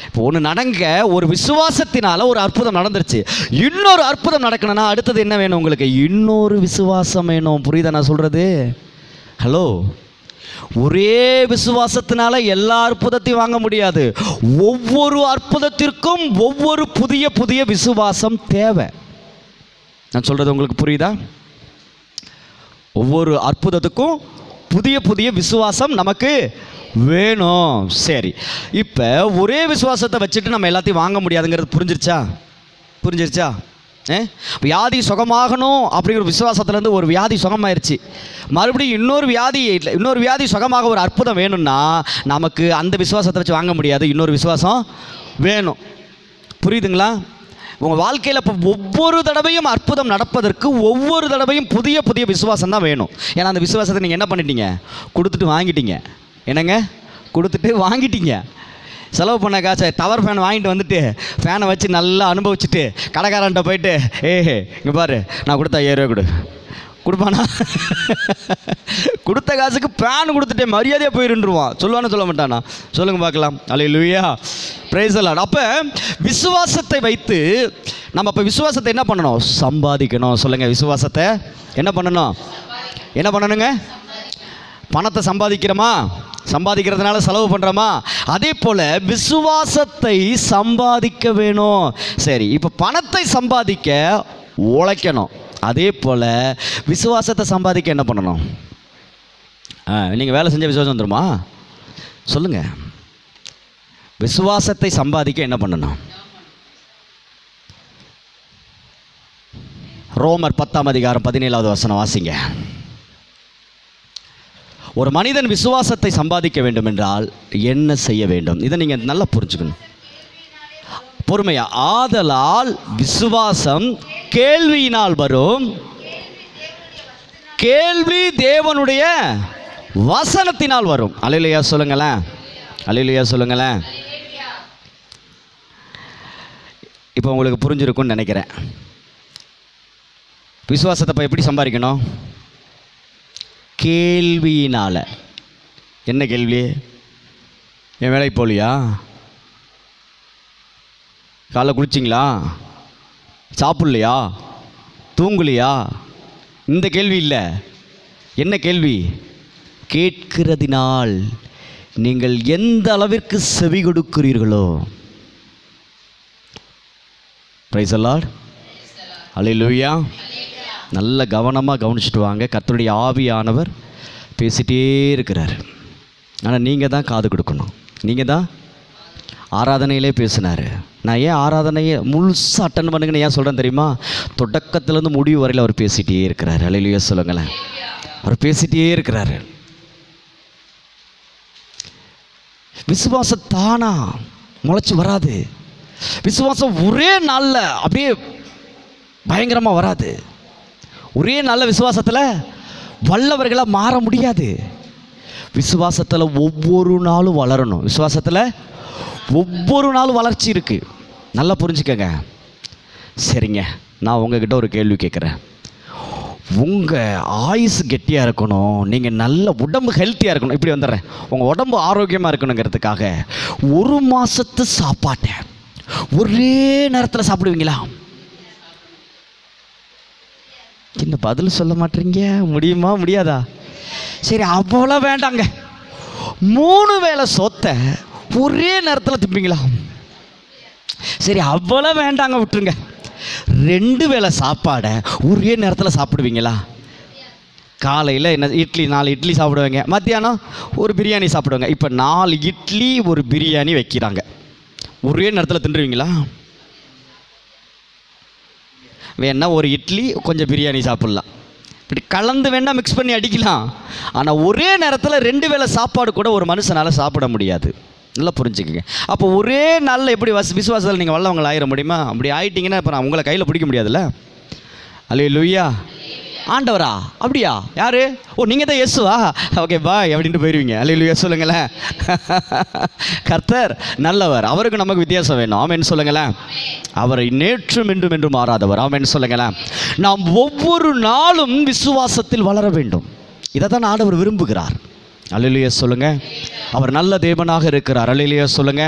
S1: இப்போ ஒன்று நடங்க, ஒரு விசுவாசத்தினால ஒரு அற்புதம் நடந்துருச்சு. இன்னொரு அற்புதம் நடக்கணும்னா அடுத்தது என்ன வேணும் உங்களுக்கு? இன்னொரு விசுவாசம் வேணும். புரியுதா நான் சொல்கிறது? ஹலோ, ஒரே விசுவாசத்தினால எல்லா அற்புதத்தையும் வாங்க முடியாது. ஒவ்வொரு அற்புதத்திற்கும் ஒவ்வொரு புதிய புதிய விசுவாசம் தேவை. நான் சொல்கிறது உங்களுக்கு புரியுதா? ஒவ்வொரு அற்புதத்துக்கும் புதிய புதிய விசுவாசம் நமக்கு வேணும். சரி, இப்போ ஒரே விசுவாசத்தை வச்சுட்டு நம்ம எல்லாத்தையும் வாங்க முடியாதுங்கிறது புரிஞ்சிருச்சா? வியாதி சுகமாகணும் அப்படிங்கிற விசுவாசத்துலேருந்து ஒரு வியாதி சுகமாயிருச்சு, மறுபடியும் இன்னொரு வியாதி சுகமாக ஒரு அற்புதம் வேணும்னா நமக்கு அந்த விசுவாசத்தை வச்சு வாங்க முடியாது, இன்னொரு விசுவாசம் வேணும். புரியுதுங்களா? உங்கள் வாழ்க்கையில் இப்போ ஒவ்வொரு தடவையும் அற்புதம் நடப்பதற்கு ஒவ்வொரு தடவையும் புதிய புதிய விசுவாசம் தான் வேணும். ஏன்னா அந்த விசுவாசத்தை நீங்கள் என்ன பண்ணிட்டீங்க? கொடுத்துட்டு வாங்கிட்டீங்க. என்னங்க? கொடுத்துட்டு வாங்கிட்டீங்க. செலவு பண்ண காசை டவர் ஃபேன் வாங்கிட்டு வந்துட்டு ஃபேனை வச்சு நல்லா அனுபவிச்சுட்டு கடைக்காரன்ட்ட போயிட்டு, இங்கே பாரு நான் கொடுத்த 5000 ரூபா கொடுப்பானா? கொடுத்த காசுக்கு ஃபேன் கொடுத்துட்டே மரியாதையாக போயிருந்துருவான். சொல்லுவானு சொல்ல மாட்டானா? சொல்லுங்கள் பார்க்கலாம். அல்லேலூயா, பிரைஸ் தி லார்ட். அப்போ விசுவாசத்தை வைத்து நம்ம இப்போ விசுவாசத்தை என்ன பண்ணணும்? சம்பாதிக்கணும். சொல்லுங்கள், விசுவாசத்தை என்ன பண்ணணுங்க? பணத்தை சம்பாதிக்கிறதுனால செலவு பண்ணுறோமா? அதே போல் விசுவாசத்தை சம்பாதிக்க வேணும். சரி, இப்போ பணத்தை சம்பாதிக்க உழைக்கணும். அதே போல் விசுவாசத்தை சம்பாதிக்க என்ன பண்ணணும்? நீங்கள் வேலை செஞ்ச விசுவாசம் வந்துடுமா? சொல்லுங்கள். விசுவாசத்தை சம்பாதிக்க என்ன பண்ணணும்? ரோமர் 10ஆம் அதிகாரம் 17வது வசனம் வாசிங்க. ஒரு மனிதன் விசுவாசத்தை சம்பாதிக்க வேண்டும் என்றால் என்ன செய்ய வேண்டும்? இதை நீங்கள் நல்லா புரிஞ்சுக்கணும். பொறுமையா. ஆதலால் விசுவாசம் கேள்வியினால் வரும், கேள்வி தேவனுடைய வசனத்தினால் வரும். அல்லேலூயா சொல்லுங்களேன். அல்லேலூயா சொல்லுங்களேன். இப்போ உங்களுக்கு புரிஞ்சிருக்கும்னு நினைக்கிறேன். விசுவாசத்தை இப்போ எப்படி சம்பாதிக்கணும்? கேள்வியினால். என்ன கேள்வி? என் வேலைக்கு போகலையா? காலைல குளிச்சிங்களா? சாப்பிட்லையா? தூங்கலையா? இந்த கேள்வி இல்லை. என்ன கேள்வி? கேட்கிறதினால் நீங்கள் எந்த அளவிற்கு செவி கொடுக்கிறீர்களோ. Price the Lord. அல்லேலூயா. நல்ல கவனமாக கவனிச்சுட்டு வாங்க. கர்த்தருடைய ஆவியானவர் பேசிகிட்டே இருக்கிறார். ஆனால் நீங்கள் தான் காது கொடுக்கணும். நீங்கள் தான் ஆராதனையிலே பேசினார். நான் ஏன் ஆராதனையை முழுசாக அட்டன் பண்ணுங்கன்னு ஏன் சொல்கிறேன் தெரியுமா? தொடக்கத்துலேருந்து முடிவு வரையில் அவர் பேசிகிட்டே இருக்கிறார். அல்லேலூயா சொல்லுங்களேன். அவர் பேசிகிட்டே இருக்கிறாரு. விசுவாசம் தானா முளைச்சி வராது. விசுவாசம் ஒரே நாளில் அப்படியே பயங்கரமாக வராது. ஒரே நல்ல விசுவாசத்தில் வல்லவர்களாக மாற முடியாது. விசுவாசத்தில் ஒவ்வொரு நாளும் வளரணும். விசுவாசத்தில் ஒவ்வொரு நாளும் வளர்ச்சி இருக்குது. நல்லா புரிஞ்சுக்கங்க. சரிங்க, நான் உங்ககிட்ட ஒரு கேள்வி கேட்குறேன். உங்கள் ஆயுசு கெட்டியாக இருக்கணும், நீங்கள் நல்ல உடம்பு ஹெல்த்தியாக இருக்கணும், இப்படி வந்துடுறேன். உங்கள் உடம்பு ஆரோக்கியமாக இருக்கணுங்கிறதுக்காக ஒரு மாதத்து சாப்பாட்டை ஒரே நேரத்தில் சாப்பிடுவீங்களா? என்ன பதில் சொல்ல மாட்டீங்க? முடியுமா முடியாதா? சரி, அவ்வளோ வேண்டாங்க. 3 வேளை சொத்தை ஒரே நேரத்தில் திப்பீங்களா? சரி, அவ்வளோ வேண்டாங்க, விட்டுருங்க. 2 வேளை சாப்பாடை ஒரே நேரத்தில் சாப்பிடுவீங்களா? காலையில் என்ன இட்லி, 4 இட்லி சாப்பிடுவாங்க. மத்தியானம் ஒரு பிரியாணி சாப்பிடுவாங்க. இப்போ 4 இட்லி ஒரு பிரியாணி வைக்கிறாங்க. ஒரே நேரத்தில் தின்றுவீங்களா? வேணா ஒரு இட்லி கொஞ்சம் பிரியாணி சாப்பிட்லாம். இப்படி கலந்து வேணால் மிக்ஸ் பண்ணி அடிக்கலாம். ஆனால் ஒரே நேரத்தில் 2 வேளை சாப்பாடு கூட ஒரு மனுஷனால் சாப்பிட முடியாது. நல்லா புரிஞ்சுக்கங்க. அப்போ ஒரே நாளில் எப்படி விசுவாசத்தில் நீங்கள் வல்லவங்களை ஆயிட முடியுமா? அப்படி ஆயிட்டீங்கன்னா இப்போ நான் உங்களை கையில் பிடிக்க முடியாதுல்ல. அல்லேலூயா. ஆண்டவரா? அப்படியா? யார்? ஓ, நீங்கள் தான் இயேசுவா? ஓகே பாய் அப்படின்ட்டு போயிடுவீங்க. அல்லேலூயா சொல்லுங்களேன். கர்த்தர் நல்லவர், அவருக்கு நமக்கு வித்தியாசம் வேணும். ஆமென் சொல்லுங்களேன். அவரை நேற்றும் இன்றும் என்றும் மாறாதவர். ஆமென் சொல்லுங்களேன். நாம் ஒவ்வொரு நாளும் விசுவாசத்தில் வளர வேண்டும். இதை தான் ஆண்டவர் விரும்புகிறார். அல்லேலூயா சொல்லுங்க. அவர் நல்ல தேவனாக இருக்கிறார். அல்லேலூயா சொல்லுங்க.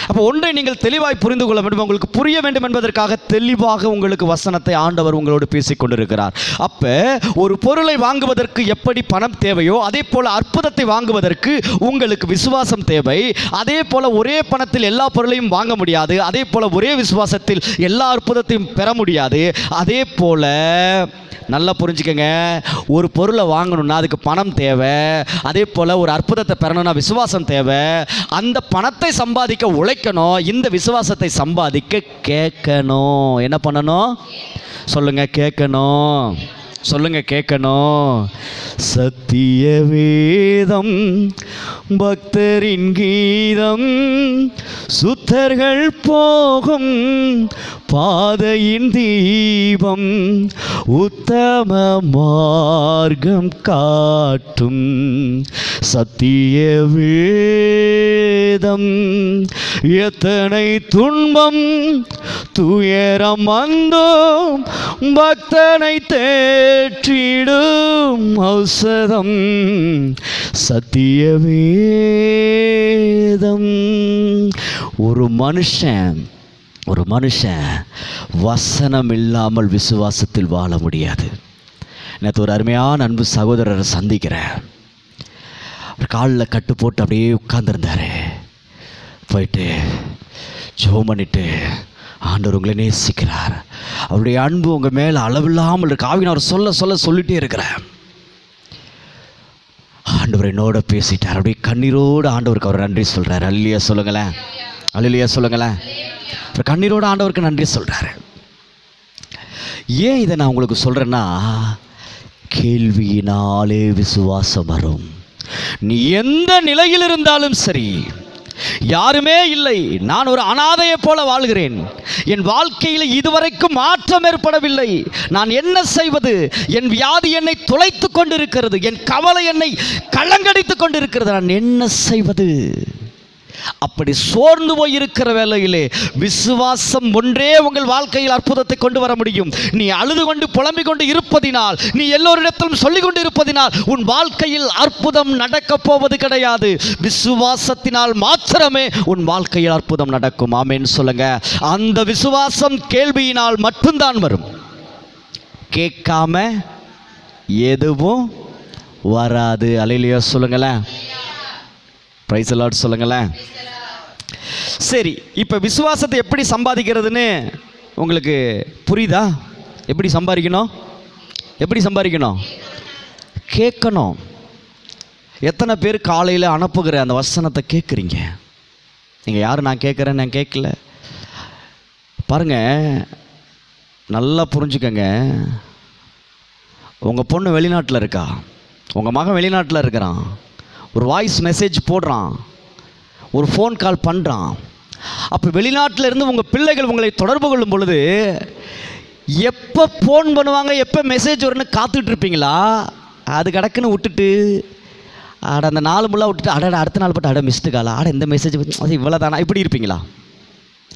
S1: அப்போ ஒன்றை நீங்கள் தெளிவாய் புரிந்து கொள்ள வேண்டும். உங்களுக்கு புரிய வேண்டும் என்பதற்காக தெளிவாக உங்களுக்கு வசனத்தை ஆண்டவர் உங்களோடு பேசிக் கொண்டிருக்கிறார். அப்போ ஒரு பொருளை வாங்குவதற்கு எப்படி பணம் தேவையோ அதே போல் அற்புதத்தை வாங்குவதற்கு உங்களுக்கு விசுவாசம் தேவை. அதே போல் ஒரே பணத்தில் எல்லா பொருளையும் வாங்க முடியாது. அதே போல் ஒரே விசுவாசத்தில் எல்லா அற்புதத்தையும் பெற முடியாது. அதே போல் நல்லா புரிஞ்சுக்கங்க. ஒரு பொருளை வாங்கணும்னா அதுக்கு பணம் தேவை. அதே போல் ஒரு அற்புதத்தை பெறணும்னா விசுவாசம் தேவை. அந்த பணத்தை சம்பாதிக்க உழைக்கணும். இந்த விசுவாசத்தை சம்பாதிக்க கேட்கணும். என்ன பண்ணணும் சொல்லுங்க? கேட்கணும். சொல்லுங்க, கேட்கணும். சத்திய வேதம் பக்தரின் கீதம், சுத்தர்கள் போகும் பாதையின் தீபம், உத்தம மார்க்கம் காட்டும் சத்திய வேதம். எத்தனை துன்பம் துயரம் வந்தோம் பக்தனை தேற்றிடும் ஔஷதம் சத்திய வேதம். ஒரு மனுஷன் வசனம் இல்லாமல் விசுவாசத்தில் வாழ முடியாது. நேற்று ஒரு அருமையான அன்பு சகோதரரை சந்திக்கிறேன். அவர் காலில் கட்டு போட்டு அப்படியே உட்கார்ந்துருந்தார். போயிட்டு ஜெபம் பண்ணிட்டு, ஆண்டவர் உங்களை நேசிக்கிறார், அவருடைய அன்பு உங்கள் மேலே அளவில்லாமல் இருக்கு, ஆவியானவர் சொல்லிட்டே இருக்கிறேன். ஆண்டவர் என்னோட பேசிட்டார். அப்படியே கண்ணீரோடு ஆண்டவருக்கு அவர் நன்றி சொல்கிறார். அல்லேலூயா சொல்லுங்களேன். அல்லேலூயா சொல்லுங்களேன். அப்புறம் கண்ணீரோடு ஆண்டவருக்கு நன்றி சொல்கிறாரு. ஏன் இதை நான் உங்களுக்கு சொல்கிறேன்னா, கேள்வியினாலே விசுவாசம் வரும். நீ எந்த நிலையில் இருந்தாலும் சரி, யாருமே இல்லை, நான் ஒரு அனாதையை போல வாழ்கிறேன், என் வாழ்க்கையில் இதுவரைக்கும் மாற்றம் ஏற்படவில்லை, நான் என்ன செய்வது, என் வியாதி என்னை துளைத்து கொண்டிருக்கிறது, என் கவலை என்னை கலங்கடித்து கொண்டிருக்கிறது, நான் என்ன செய்வது? அப்படி சோர்ந்து போய் இருக்கிற வேளையிலே விசுவாசம் ஒன்றே உங்கள் வாழ்க்கையில் அற்புதத்தை கொண்டு வர முடியும். நீ அழுது கொண்டு புலம்பிக் கொண்டு இருப்பதினால், நீ எல்லோரிடத்திலும் சொல்லிக் கொண்டு இருப்பதினால் உன் வாழ்க்கையில் அற்புதம் நடக்கப் போவது கிடையாது. விசுவாசத்தினால் மாத்திரமே உன் வாழ்க்கையில் அற்புதம் நடக்கும். ஆமென் சொல்லுங்க. அந்த விசுவாசம் கேள்வியினால் மட்டும்தான் வரும். கேட்காம எதுவும் வராது. அல்லேலூயா சொல்லுங்களேன். பிரைஸ் தி லார்ட் சொல்லுங்களேன். சரி, இப்போ விசுவாசத்தை எப்படி சம்பாதிக்கிறதுன்னு உங்களுக்கு புரியுதா? எப்படி சம்பாதிக்கணும்? எப்படி சம்பாதிக்கணும்? கேட்கணும். எத்தனை பேர் காலையில் அனுப்புகிற அந்த வசனத்தை கேட்குறீங்க? நீங்கள் யார் நான் கேட்குறேன், நான் கேட்கல. பாருங்கள், நல்லா புரிஞ்சுக்கங்க. உங்கள் பொண்ணு வெளிநாட்டில் இருக்கா, உங்கள் மகன் வெளிநாட்டில் இருக்கிறான், ஒரு வாய்ஸ் மெசேஜ் போடுறான், ஒரு ஃபோன் கால் பண்ணுறான். அப்போ வெளிநாட்டில் இருந்து உங்கள் பிள்ளைகள் உங்களை தொடர்பு கொள்ளும் பொழுது எப்போ ஃபோன் பண்ணுவாங்க, எப்போ மெசேஜ் வரும்னு காத்துட்ருப்பீங்களா? அது கிடக்குன்னு விட்டுட்டு அந்த நாலு முள்ளா விட்டுட்டு அடுத்த நாள் போட்டு மிஸ்டு காலா, இந்த மெசேஜ் அது இவ்வளோ தானா, இப்படி இருப்பீங்களா?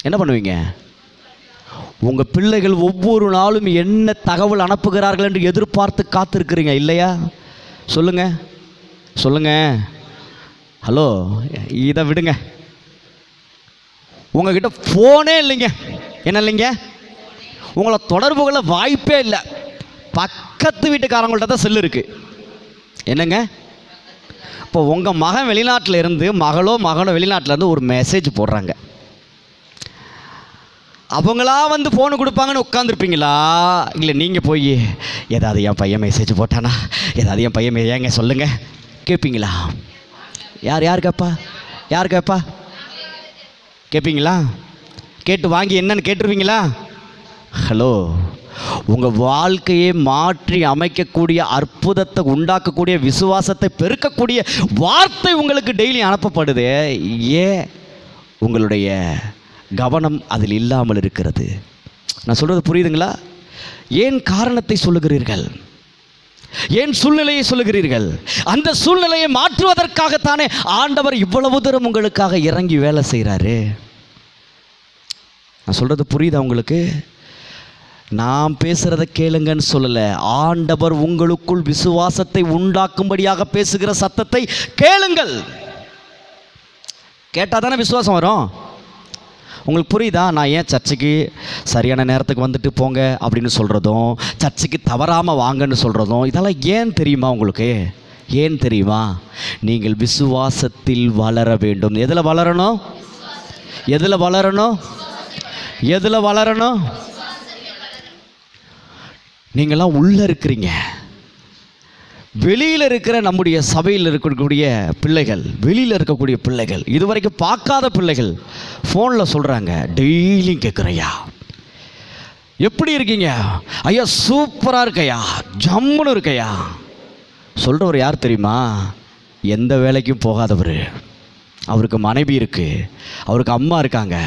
S1: என்ன பண்ணுவீங்க? உங்கள் பிள்ளைகள் ஒவ்வொரு நாளும் என்ன தகவல் அனுப்புகிறார்கள் என்று எதிர்பார்த்து காத்திருக்கிறீங்க இல்லையா? சொல்லுங்க சொல்லுங்க. ஹலோ, இதை விடுங்க. உங்ககிட்ட ஃபோனே இல்லைங்க. என்ன இல்லைங்க? உங்களை தொடர்பு கொள்ள வாய்ப்பே இல்லை. பக்கத்து வீட்டுக்காரங்கள்ட்ட தான் செல்லு இருக்குது. என்னங்க? இப்போ உங்கள் மகன் வெளிநாட்டில் இருந்து, மகளோ வெளிநாட்டில் இருந்து ஒரு மெசேஜ் போடுறாங்க. அவங்களா வந்து ஃபோனு கொடுப்பாங்கன்னு உட்காந்துருப்பீங்களா? இல்லை நீங்கள் போய் ஏதாவது என் பையன் மெசேஜ் போட்டானா, ஏதாவது என் பையன் ஏங்க சொல்லுங்கள் கேட்பீங்களா? யார் கேட்பா? யார் கேட்பா? கேட்பீங்களா? கேட்டு வாங்கி என்னன்னு கேட்டுருவீங்களா? ஹலோ, உங்கள் வாழ்க்கையை மாற்றி அமைக்கக்கூடிய, அற்புதத்தை உண்டாக்கக்கூடிய, விசுவாசத்தை பெருக்கக்கூடிய வார்த்தை உங்களுக்கு டெய்லி அனுப்பப்படுது. ஏன் உங்களுடைய கவனம் அதில் இல்லாமல் இருக்கிறது? நான் சொல்கிறது புரியுதுங்களா? ஏன் காரணத்தை சொல்லுகிறீர்கள்? ஏன் சூழ்நிலையை சொல்லுகிறீர்கள்? அந்த சூழ்நிலையை மாற்றுவதற்காகத்தானே ஆண்டவர் இவ்வளவு தூரம் உங்களுக்காக இறங்கி வேலை செய்கிறாரு. நான் சொல்கிறது புரியுதா உங்களுக்கு? நான் பேசுகிறத கேளுங்கன்னு சொல்லலை. ஆண்டவர் உங்களுக்குள் விசுவாசத்தை உண்டாக்கும்படியாக பேசுகிற சத்தத்தை கேளுங்கள். கேட்டால் தானே விசுவாசம் வரும். உங்களுக்கு புரியுதா? நான் ஏன் சர்ச்சுக்கு சரியான நேரத்துக்கு வந்துட்டு போங்க அப்படின்னு சொல்கிறதும், சர்ச்சுக்கு தவறாமல் வாங்கன்னு சொல்கிறதும், இதெல்லாம் ஏன் தெரியுமா உங்களுக்கு? ஏன் தெரியுமா? நீங்கள் விசுவாசத்தில் வளர வேண்டும். எதில் வளரணும்? எதில் வளரணும்? எதில் வளரணும்? நீங்கள்லாம் உள்ளே இருக்கிறீங்க. வெளியில் இருக்கிற நம்முடைய சபையில் இருக்கக்கூடிய பிள்ளைகள், வெளியில் இருக்கக்கூடிய பிள்ளைகள், இதுவரைக்கும் பார்க்காத பிள்ளைகள் ஃபோனில் சொல்கிறாங்க, டெய்லியும் கேட்குறையா, எப்படி இருக்கீங்க ஐயா, சூப்பராக இருக்கையா, ஜம்முன்னு இருக்கையா. சொல்கிறவர் யார் தெரியுமா? எந்த வேலைக்கும் போகாதவர். அவருக்கு மனைவி இருக்குது, அவருக்கு அம்மா இருக்காங்க.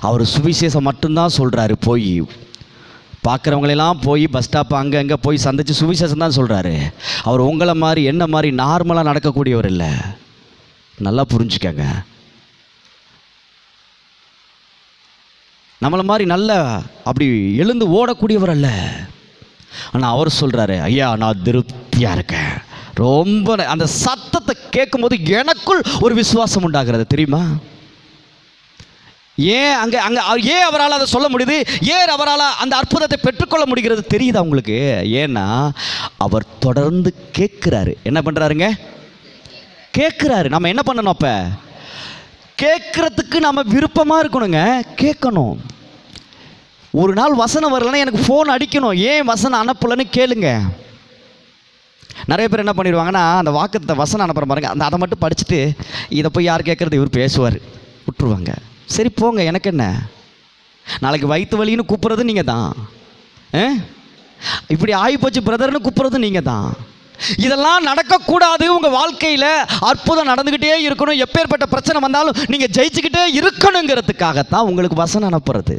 S1: அவர் சுவிசேஷம் மட்டும்தான் சொல்கிறாரு. போய் பார்க்குறவங்களெல்லாம் போய் பஸ் ஸ்டாப் அங்கே போய் சந்தித்து சுவிசேஷம் தான் சொல்கிறாரு. அவர் உங்களை மாதிரி என்ன மாதிரி நார்மலாக நடக்கக்கூடியவர் இல்லை. நல்லா புரிஞ்சுக்கங்க. நம்மளை மாதிரி நல்ல அப்படி எழுந்து ஓடக்கூடியவர் அல்ல. ஆனால் அவர் சொல்கிறாரு, ஐயா நான் திருப்தியாக இருக்கேன். ரொம்ப அந்த சத்தத்தை கேட்கும்போது எனக்குள் ஒரு விசுவாசம் உண்டாகிறது தெரியுமா? ஏன் ஏன் அவரால் அதை சொல்ல முடியுது? ஏன் அவரால் அந்த அற்புதத்தை பெற்றுக்கொள்ள முடிகிறது தெரியுதா உங்களுக்கு? ஏன்னா அவர் தொடர்ந்து கேட்குறாரு. என்ன பண்ணுறாருங்க? கேட்குறாரு. நம்ம என்ன பண்ணணும்? அப்போ கேட்குறதுக்கு நம்ம விருப்பமாக இருக்கணுங்க. கேட்கணும். ஒரு நாள் வசனம் வரலன்னா எனக்கு ஃபோன் அடிக்கணும். ஏன் வசனம் அனுப்பலன்னு கேளுங்க. நிறைய பேர் என்ன பண்ணிடுவாங்கன்னா, அந்த வாக்குத்த வசனம் அனுப்புகிற பாருங்க, அதை மட்டும் படிச்சுட்டு இதை போய் யார் கேட்குறது, இவர் பேசுவார், விட்டுருவாங்க. சரி போங்க, எனக்கு என்ன, நாளைக்கு வயிற்று வலின்னு கூப்பிட்றது நீங்கள் தான், இப்படி ஆகிப்போச்சு பிரதர்னு கூப்பிட்றது நீங்கள் தான். இதெல்லாம் நடக்கக்கூடாது. உங்கள் வாழ்க்கையில் அற்புதம் நடந்துக்கிட்டே இருக்கணும். எப்பேற்பட்ட பிரச்சனை வந்தாலும் நீங்கள் ஜெயிச்சுக்கிட்டே இருக்கணுங்கிறதுக்காகத்தான் உங்களுக்கு வசனம் அனுப்புறது.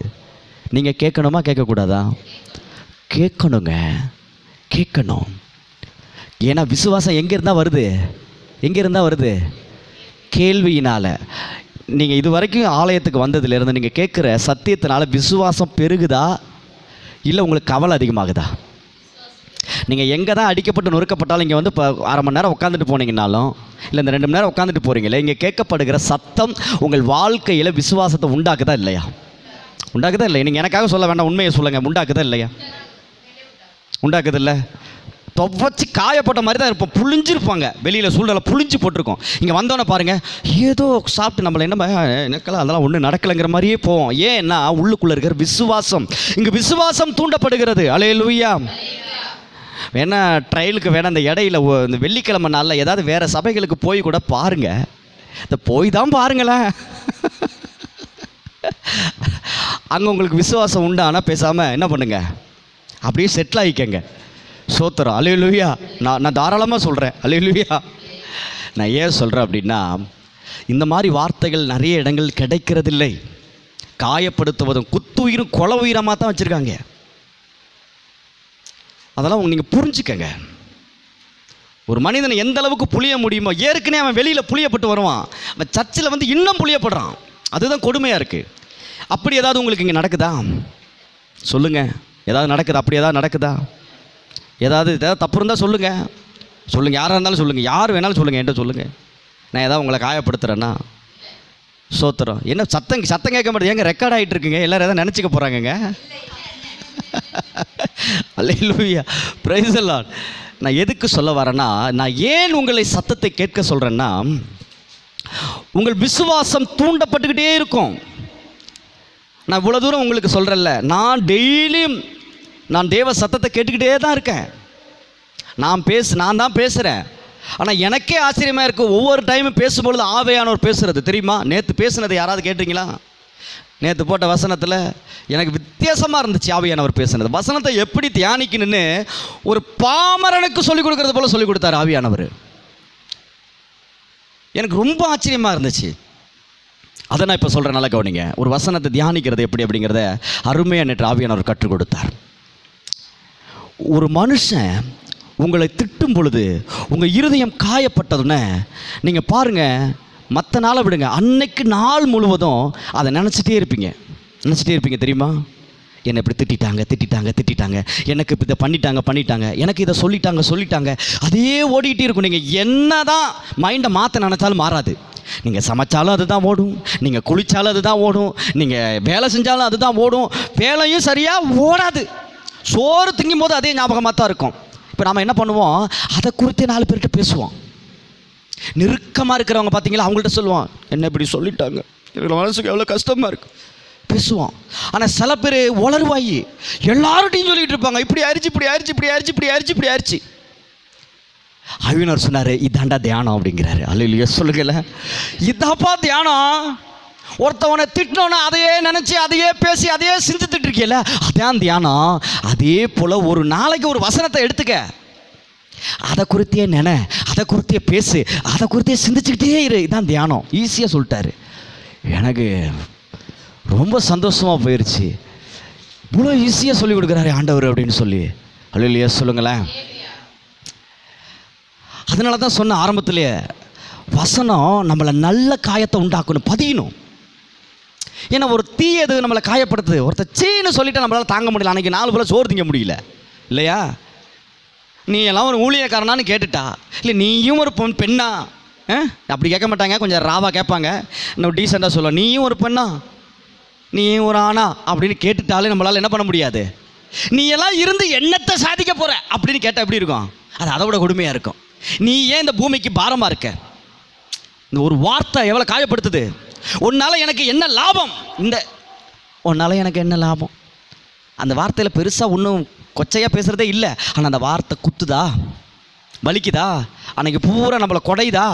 S1: நீங்கள் கேட்கணுமா கேட்கக்கூடாதா? கேட்கணுங்க, கேட்கணும். ஏன்னா விசுவாசம் எங்கே இருந்தால் வருது? எங்கே இருந்தால் வருது? கேள்வியினால். நீங்கள் இது வரைக்கும் ஆலயத்துக்கு வந்ததுலேருந்து நீங்கள் கேட்குற சத்தியத்தினால விசுவாசம் பெருகுதா இல்லை உங்களுக்கு கவலை அதிகமாகுதா? நீங்கள் எங்கே தான் அடிக்கப்பட்டு நொறுக்கப்பட்டாலும் இங்கே வந்து இப்போ அரை மணி நேரம் உட்காந்துட்டு போனீங்கன்னாலும் இல்லை இந்த 2 மணி நேரம் உட்காந்துட்டு போகிறீங்களே, இங்கே கேட்கப்படுகிற சத்தம் உங்கள் வாழ்க்கையில் விசுவாசத்தை உண்டாக்குதா இல்லையா? உண்டாக்குதா இல்லையா? நீங்கள் எனக்காக சொல்ல வேண்டாம், உண்மையை சொல்லுங்கள். உண்டாக்குதா இல்லையா? உண்டாக்குது இல்லை? துவச்சி காயப்பட்ட மாதிரி தான் இருப்போம், புளிஞ்சிருப்பாங்க. வெளியில் சூழ்நிலை புளிஞ்சு போட்டிருக்கோம். இங்கே வந்தோன்னே பாருங்கள், ஏதோ சாப்பிட்டு நம்மளை எனக்கெல்லாம் அதெல்லாம் ஒன்றும் நடக்கலைங்கிற மாதிரியே போவோம். ஏன்னா உள்ளுக்குள்ளே இருக்கிற விசுவாசம், இங்கே விசுவாசம் தூண்டப்படுகிறது. அல்லேலூயா. வேணா ட்ரையலுக்கு வேணா இந்த இடையில இந்த வெள்ளிக்கிழமை நாளில் ஏதாவது வேறு சபைகளுக்கு போய் கூட பாருங்கள். இந்த போய் தான் பாருங்களேன், அங்கே உங்களுக்கு விசுவாசம் உண்டு. ஆனால் பேசாமல் என்ன பண்ணுங்க, அப்படியே செட்டில் ஆகிக்கங்க. சோத்திரம். அல்லேலூயா. நான் தாராளமாக சொல்கிறேன். அல்லேலூயா. நான் ஏன் சொல்கிறேன் அப்படின்னா, இந்த மாதிரி வார்த்தைகள் நிறைய இடங்கள் கிடைக்கிறதில்லை. காயப்படுத்துவதும் குத்துயிரும் கொலை உயிரமாக தான் வச்சுருக்காங்க. அதெல்லாம் நீங்கள் புரிஞ்சுக்கங்க. ஒரு மனிதனை எந்த அளவுக்கு புளிய முடியுமோ, ஏற்கனவே அவன் வெளியில் புளியப்பட்டு வருவான், அவன் சர்ச்சில் வந்து இன்னும் புளியப்படுறான். அதுதான் கொடுமையாக இருக்குது. அப்படி ஏதாவது உங்களுக்கு இங்கே நடக்குதா? சொல்லுங்கள். ஏதாவது நடக்குதா? அப்படி ஏதாவது நடக்குதா? ஏதாவது தப்பு இருந்தால் சொல்லுங்கள். யாராக இருந்தாலும் சொல்லுங்கள், யார் வேணாலும் சொல்லுங்கள், என்கிட்ட சொல்லுங்கள். நான் ஏதாவது உங்களை காயப்படுத்துகிறேன்னா சோத்திரம். என்ன சத்தம் கேட்க மாட்டேது? ஏங்க ரெக்கார்ட் ஆகிட்டு இருக்குங்க, எல்லோரும் எதாவது நினச்சிக்க போகிறாங்கங்க. அல்லேலூயா. Price the Lord. நான் எதுக்கு சொல்ல வரேன்னா, நான் ஏன் உங்களை சத்தத்தை கேட்க சொல்கிறேன்னா, உங்கள் விசுவாசம் தூண்டப்பட்டுக்கிட்டே இருக்கும். நான் இவ்வளோ தூரம் உங்களுக்கு சொல்கிறேன்ல, நான் டெய்லியும் தேவ சத்தத்தை கேட்டுக்கிட்டே தான் இருக்கேன். நான் தான் பேசுகிறேன். ஆனால் எனக்கே ஆச்சரியமாக இருக்குது, ஒவ்வொரு டைமும் பேசும்பொழுது ஆவியானவர் பேசுகிறது. தெரியுமா? நேற்று பேசுனதை யாராவது கேட்டீங்களா? நேற்று போட்ட வசனத்தில் எனக்கு வித்தியாசமாக இருந்துச்சு ஆவியானவர் பேசுனது. வசனத்தை எப்படி தியானிக்கணுன்னு ஒரு பாமரனுக்கு சொல்லிக் கொடுக்கறது போல் சொல்லிக் கொடுத்தார் ஆவியானவர். எனக்கு ரொம்ப ஆச்சரியமாக இருந்துச்சு. அதை நான் இப்போ சொல்கிறேன், நல்லா கவனிங்க. ஒரு வசனத்தை தியானிக்கிறது எப்படி அப்படிங்கிறத அருமையாக நேற்று ஆவியானவர் கற்றுக் கொடுத்தார். ஒரு மனுஷன் உங்களை திட்டும் பொழுது உங்கள் இருதயம் காயப்பட்டதுன்னு நீங்கள் பாருங்கள், மற்ற நாளை விடுங்க, அன்னைக்கு நாள் முழுவதும் அதை நினச்சிட்டே இருப்பீங்க. தெரியுமா? என்னை இப்படி திட்டாங்க, எனக்கு இதை பண்ணிட்டாங்க, எனக்கு இதை சொல்லிட்டாங்க, அதே ஓடிக்கிட்டே இருக்கும். நீங்கள் என்ன தான் மைண்டை மாற்ற நினச்சாலும் மாறாது. நீங்கள் சமைச்சாலும் அது தான் ஓடும், நீங்கள் குளித்தாலும் அது தான் ஓடும், நீங்கள் வேலை செஞ்சாலும் அது தான் ஓடும். வேலையும் சரியாக ஓடாது. சோறு திங்கும் போது அதே ஞாபகமாக தான் இருக்கும். இப்போ நாம் என்ன பண்ணுவோம், அதை குறித்து 4 பேர்கிட்ட பேசுவோம். நெருக்கமாக இருக்கிறவங்க பார்த்தீங்களா, அவங்கள்ட்ட சொல்லுவான், என்ன இப்படி சொல்லிட்டாங்க, எனக்கு மனசுக்கு எவ்வளோ கஷ்டமாக இருக்குது, பேசுவோம். ஆனால் சில பேர் உளறுவாயி எல்லார்ட்டையும் சொல்லிகிட்டு இருப்பாங்க, இப்படி ஆயிடுச்சு. ஆவியானவர் சொன்னார், இதாண்டா தியானம் அப்படிங்கிறாரு. அல்லேலூயா. சொல்லுங்கல்ல, இதாப்பா தியானம். ஒருத்தவனை திட்டினோன்னா அதையே நினச்சி, அதையே பேசி, அதையே சிந்தித்துட்டு இருக்கீல்ல, அதான் தியானம். அதே போல் ஒரு நாளைக்கு ஒரு வசனத்தை எடுத்துக்க, அதை குறித்தே அதை குறித்தே பேசு, அதை குறித்தே சிந்திச்சுக்கிட்டே இரு. இதான் தியானம். ஈஸியாக சொல்லிட்டாரு. எனக்கு ரொம்ப சந்தோஷமாக போயிடுச்சு. இவ்வளோ ஈஸியாக சொல்லி கொடுக்குறாரு ஆண்டவர் அப்படின்னு சொல்லி. அல்லேலூயா. சொல்லுங்களேன். அதனால தான் சொன்ன ஆரம்பத்திலே, வசனம் நம்மளை நல்ல காயத்தை உண்டாக்கணும், பதியணும். ஏன்னா ஒரு தீயது நம்மளை காயப்படுத்துது. ஒருத்தர் சீன்னு சொல்லிட்டு நம்மளால் தாங்க முடியல. அன்றைக்கி 4 போல சோறு திங்க முடியல இல்லையா? நீ எல்லாம் ஒரு ஊழியக்காரனான்னு கேட்டுட்டா, இல்லை நீயும் ஒரு பெண்ணா? அப்படி கேட்க மாட்டாங்க, கொஞ்சம் ராவாக கேட்பாங்க. இன்னும் டீசெண்டாக சொல்லுவோம், நீயும் ஒரு பெண்ணா, நீயும் ஒரு ஆணா அப்படின்னு கேட்டுட்டாலே நம்மளால் என்ன பண்ண முடியாது. நீ எல்லாம் இருந்து என்னத்தை சாதிக்க போகிற அப்படின்னு கேட்டால் எப்படி இருக்கும்? அது அதை விட கொடுமையாக இருக்கும். நீ ஏன் இந்த பூமிக்கு பாரமாக இருக்க? இந்த ஒரு வார்த்தை எவ்வளோ காயப்படுத்துது. உன்னால் எனக்கு என்ன லாபம், உன்னால் எனக்கு என்ன லாபம். அந்த வார்த்தையில் பெருசாக ஒன்றும் கொச்சையாக பேசுகிறதே இல்லை. ஆனால் அந்த வார்த்தை குத்துதா, வலிக்குதா, அன்றைக்கி பூரா நம்மளை கொடையுதா.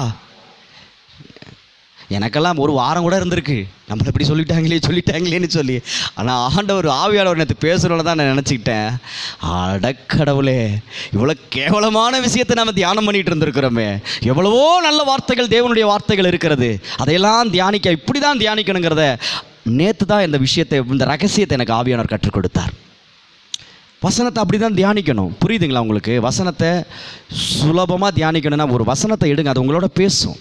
S1: எனக்கெல்லாம் ஒரு வாரம் கூட இருந்திருக்கு, நம்மளை இப்படி சொல்லிட்டாங்களேன்னு சொல்லி. ஆனால் ஆண்டவர் ஆவியானவர் நேற்று பேசுகிறோன்னு தான் நான் நினச்சிக்கிட்டேன், அடக்கடவுளே, இவ்வளோ கேவலமான விஷயத்தை நம்ம தியானம் பண்ணிகிட்டு இருந்திருக்கிறோமே. எவ்வளவோ நல்ல வார்த்தைகள், தேவனுடைய வார்த்தைகள் இருக்கிறது. அதையெல்லாம் இப்படி தான் தியானிக்கணுங்கிறத நேற்று தான் இந்த ரகசியத்தை எனக்கு ஆவியானவர் கற்றுக் கொடுத்தார். வசனத்தை அப்படி தான் தியானிக்கணும். புரியுதுங்களா உங்களுக்கு? வசனத்தை சுலபமாக தியானிக்கணும்னா ஒரு வசனத்தை எடுங்க, அது உங்களோட பேசும்.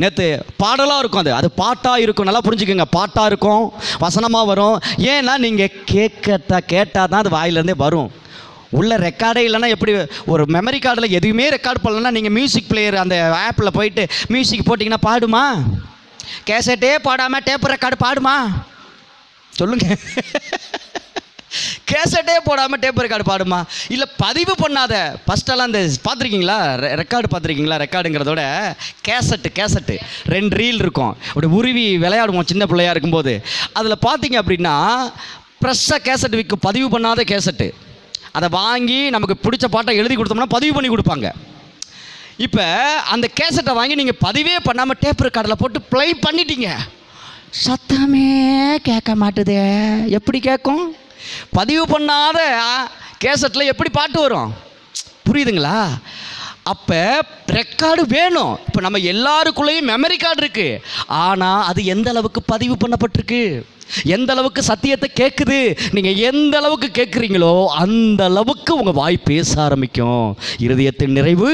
S1: நேற்று பாடலாக இருக்கும், அது பாட்டாக இருக்கும். நல்லா புரிஞ்சுக்கோங்க, பாட்டாக இருக்கும், வசனமாக வரும். ஏன்னா நீங்கள் கேட்டால் தான் அது வாயிலேருந்தே வரும். உள்ள ரெக்கார்டே இல்லைன்னா எப்படி? ஒரு மெமரி கார்டில் எதுவுமே ரெக்கார்ட் பண்ணலன்னா நீங்கள் மியூசிக் பிளேயர் அந்த ஆப்பில் போயிட்டு மியூசிக் போட்டிங்கன்னா பாடுமா? கேசட்டே பாடாமல் டேப் ரெக்கார்டு பாடுமா? சொல்லுங்கள். கேசட்டே போடாமல் டேப் ரெக்கார்டு பாடுமா? இல்லை பதிவு பண்ணாத ஃபஸ்ட்டெல்லாம் இந்த பார்த்துருக்கீங்களா? ரெக்கார்டு பார்த்துருக்கீங்களா? ரெக்கார்டுங்கிறதோட கேசட்டு 2 ரீல் இருக்கும். அப்படி உருவி விளையாடுவோம் சின்ன பிள்ளையாக இருக்கும்போது. அதில் பார்த்தீங்க அப்படின்னா ஃப்ரெஷ்ஷாக கேசட் விற்கும், பதிவு பண்ணாத கேசட்டு. அதை வாங்கி நமக்கு பிடிச்ச பாட்டை எழுதி கொடுத்தோம்னா பதிவு பண்ணி கொடுப்பாங்க. இப்போ அந்த கேசட்டை வாங்கி நீங்கள் பதிவே பண்ணாமல் டேப் ரெக்கார்டில் போட்டு ப்ளே பண்ணிட்டீங்க. சத்தமே கேட்க மாட்டுதே. எப்படி கேட்கும்? பதிவு பண்ணாத கேசட்டில் எப்படி பாட்டு வரும்? புரியுதுங்களா? அப்போ ரெக்கார்டு வேணும். இப்போ நம்ம எல்லாருக்குள்ளேயும் மெமரி கார்டு இருக்குது. ஆனால் அது எந்த அளவுக்கு பதிவு பண்ணப்பட்டிருக்கு, எந்த அளவுக்கு சத்தியத்தை கேட்குது, நீங்கள் எந்த அளவுக்கு கேட்குறீங்களோ அந்த அளவுக்கு உங்கள் வாய் பேச ஆரம்பிக்கும். இருதயத்தின் நிறைவு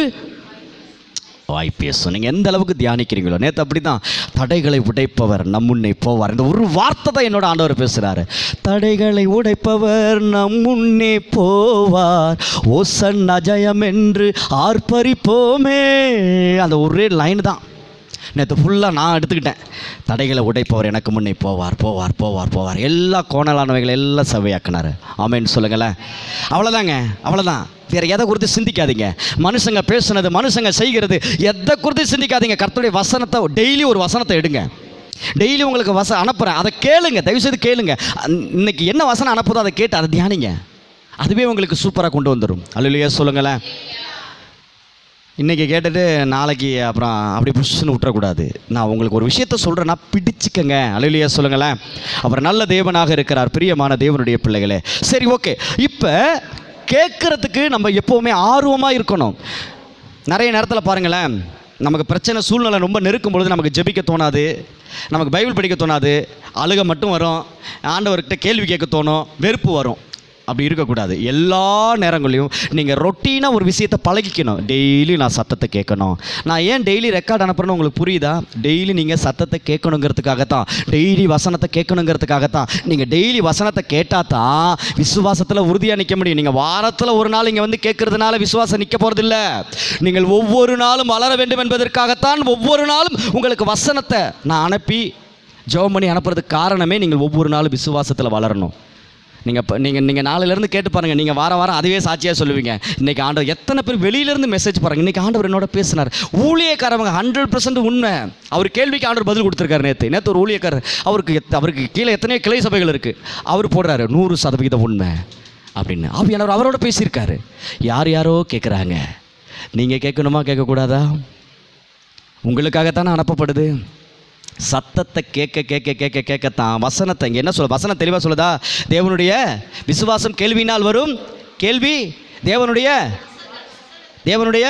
S1: வாய் பேசும். நீங்கள் எந்த அளவுக்கு தியானிக்கிறீங்களோ. நேற்று அப்படி தான், தடைகளை உடைப்பவர் நம் முன்னே போவார். இந்த ஒரு வார்த்தை தான் என்னோட ஆண்டவர் பேசுகிறாரு. தடைகளை உடைப்பவர் நம் முன்னே போவார், ஓசன்னா ஜெயம் என்று ஆர்ப்பரிப்போமே. அந்த ஒரே லைன் தான் நேற்று ஃபுல்லாக நான் எடுத்துக்கிட்டேன். தடைகளை உடைப்பவர் எனக்கு முன்னே போவார் போவார் போவார் போவார். எல்லா கோணலானவைகளை எல்லாம் செவ்வையாக்கினார். ஆமேன்னு சொல்லுங்களேன். அவ்வளோதாங்க, அவ்வளோதான். வேறு எதை குறித்து சிந்திக்காதீங்க. மனுஷங்க பேசுனது, மனுஷங்க செய்கிறது, எதை குறித்து சிந்திக்காதீங்க. கர்த்தருடைய வசனத்தை டெய்லி ஒரு வசனத்தை எடுங்க. டெய்லி உங்களுக்கு அனுப்புகிறேன், அதை கேளுங்க. தயவுசெய்து கேளுங்க. இன்னைக்கு என்ன வசனம் அனுப்புதோ அதை கேட்டு அதை தியானிங்க. அதுவே உங்களுக்கு சூப்பராக கொண்டு வந்துடும். அல்லேலூயா சொல்லுங்களேன். இன்றைக்கி கேட்டுட்டு நாளைக்கு அப்புறம் அப்படி புஷ்ஷுன்னு விட்டுறக்கூடாது. நான் உங்களுக்கு ஒரு விஷயத்த சொல்கிறேன்னா பிடிச்சிக்கங்க. அல்லேலூயா சொல்லுங்களேன். அப்புறம் நல்ல தேவனாக இருக்கிறார், பிரியமான தேவனுடைய பிள்ளைகளே. சரி, ஓகே. இப்போ கேட்குறதுக்கு நம்ம எப்போவுமே ஆர்வமாக இருக்கணும். நிறைய நேரத்தில் பாருங்களேன், நமக்கு பிரச்சனை சூழ்நிலை ரொம்ப நெருக்கும் பொழுது நமக்கு ஜெபிக்க தோணாது, நமக்கு பைபிள் படிக்க தோணாது, அழுக மட்டும் வரும், ஆண்டவர்கிட்ட கேள்வி கேட்க தோணும், வெறுப்பு வரும். அப்படி இருக்கக்கூடாது. எல்லா நேரங்களையும் நீங்கள் ரொட்டீனாக ஒரு விஷயத்தை பழகிக்கணும். டெய்லி நான் சத்தத்தை கேட்கணும். நான் ஏன் டெய்லி ரெக்கார்ட் அனுப்புறேன்னு உங்களுக்கு புரியுதா? டெய்லி நீங்கள் சத்தத்தை கேட்கணுங்கிறதுக்காகத்தான், டெய்லி வசனத்தை கேட்கணுங்கிறதுக்காகத்தான். நீங்கள் டெய்லி வசனத்தை கேட்டால் தான் விசுவாசத்தில் உறுதியாக நிற்க முடியும். நீங்கள் வாரத்தில் ஒரு நாள் இங்கே வந்து கேட்கறதுனால விசுவாசம் நிற்க போகிறதில்ல. நீங்கள் ஒவ்வொரு நாளும் வளர வேண்டும் என்பதற்காகத்தான் ஒவ்வொரு நாளும் உங்களுக்கு வசனத்தை நான் அனுப்பி ஜெபம் பண்ணி அனுப்புறதுக்கு காரணமே நீங்கள் ஒவ்வொரு நாளும் விசுவாசத்தில் வளரணும். நீங்கள் நாளிலேருந்து கேட்டு பாருங்கள். நீங்கள் வாரம் அதுவே சாட்சியாக சொல்லுவீங்க. இன்றைக்கி ஆண்டவர் எத்தனை பேர் வெளியிலேருந்து மெசேஜ் பாருங்கள், இன்றைக்கி ஆண்டவர் என்னோட பேசினார். ஊழியக்காரவங்க 100% உண்மை. அவர் கேள்விக்கு ஆண்டவர் பதில் கொடுத்துருக்காரு. நேற்று ஒரு ஊழியக்காரர், அவருக்கு கீழே எத்தனையோ கிளை சபைகள் இருக்குது, அவர் போடுறாரு 100% உண்மை அப்படின்னு. ஆவியானவர் அவரோட பேசியிருக்காரு. யாரோ கேட்குறாங்க. நீங்கள் கேட்கணுமா கேட்கக்கூடாதா? உங்களுக்காகத்தானே அனுப்பப்படுது. சத்தத்தை கேட்கத்தான் வசனத்தை இங்கே என்ன சொல்ல, வசனம் தெளிவாக சொல்லுதா? தேவனுடைய விசுவாசம் கேள்வியினால் வரும், கேள்வி தேவனுடைய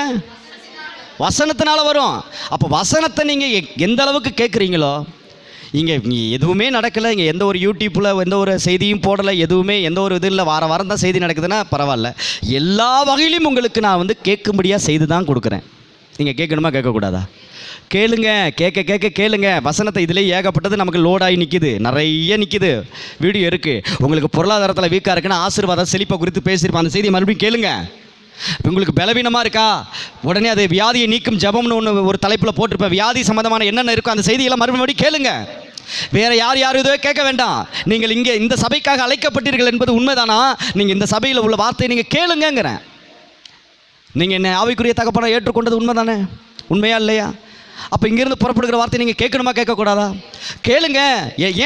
S1: வசனத்தினால வரும். அப்போ வசனத்தை நீங்கள் எந்த அளவுக்கு கேட்குறீங்களோ, இங்கே எதுவுமே நடக்கலை, இங்கே எந்த ஒரு யூடியூப்பில் எந்த ஒரு செய்தியும் போடலை, எதுவுமே எந்த ஒரு இது இல்லை, வாரம் தான் செய்தி நடக்குதுன்னா பரவாயில்ல. எல்லா வகையிலும் உங்களுக்கு நான் வந்து கேட்கும்படியாக செய்து தான் கொடுக்குறேன். நீங்கள் கேட்கணுமா கேட்கக்கூடாதா? கேளுங்க. கேளுங்க. வசனத்தை இதிலே ஏகப்பட்டது நமக்கு லோடாகி நிற்கிது, நிறைய நிற்கிது. வீடியோ இருக்குது. உங்களுக்கு பொருளாதாரத்தில் வீக்காக இருக்குன்னா ஆசீர்வாதம் செழிப்பை குறித்து பேசியிருப்பேன். அந்த செய்தியை மறுபடியும் கேளுங்க. உங்களுக்கு பலவீனமாக இருக்கா, உடனே அது வியாதியை நீக்கும் ஜெபம்னு ஒரு தலைப்பில் போட்டிருப்பேன். வியாதி சம்மந்தமான என்னென்ன இருக்கோ அந்த செய்தியெல்லாம் மறுபடியும் கேளுங்க. வேறு யார் இதுவே கேட்க வேண்டாம். நீங்கள் இங்கே இந்த சபைக்காக அழைக்கப்பட்டீர்கள் என்பது உண்மைதானா? நீங்கள் இந்த சபையில் உள்ள வார்த்தையை நீங்கள் கேளுங்கிறேன். நீங்கள் என்ன ஆவிக்குரிய தகப்பனை ஏற்றுக்கொண்டது உண்மை தானே? உண்மையா இல்லையா? அப்போ இங்கேருந்து புறப்படுகிற வார்த்தை நீங்கள் கேட்கணுமா கேட்கக்கூடாதா? கேளுங்க.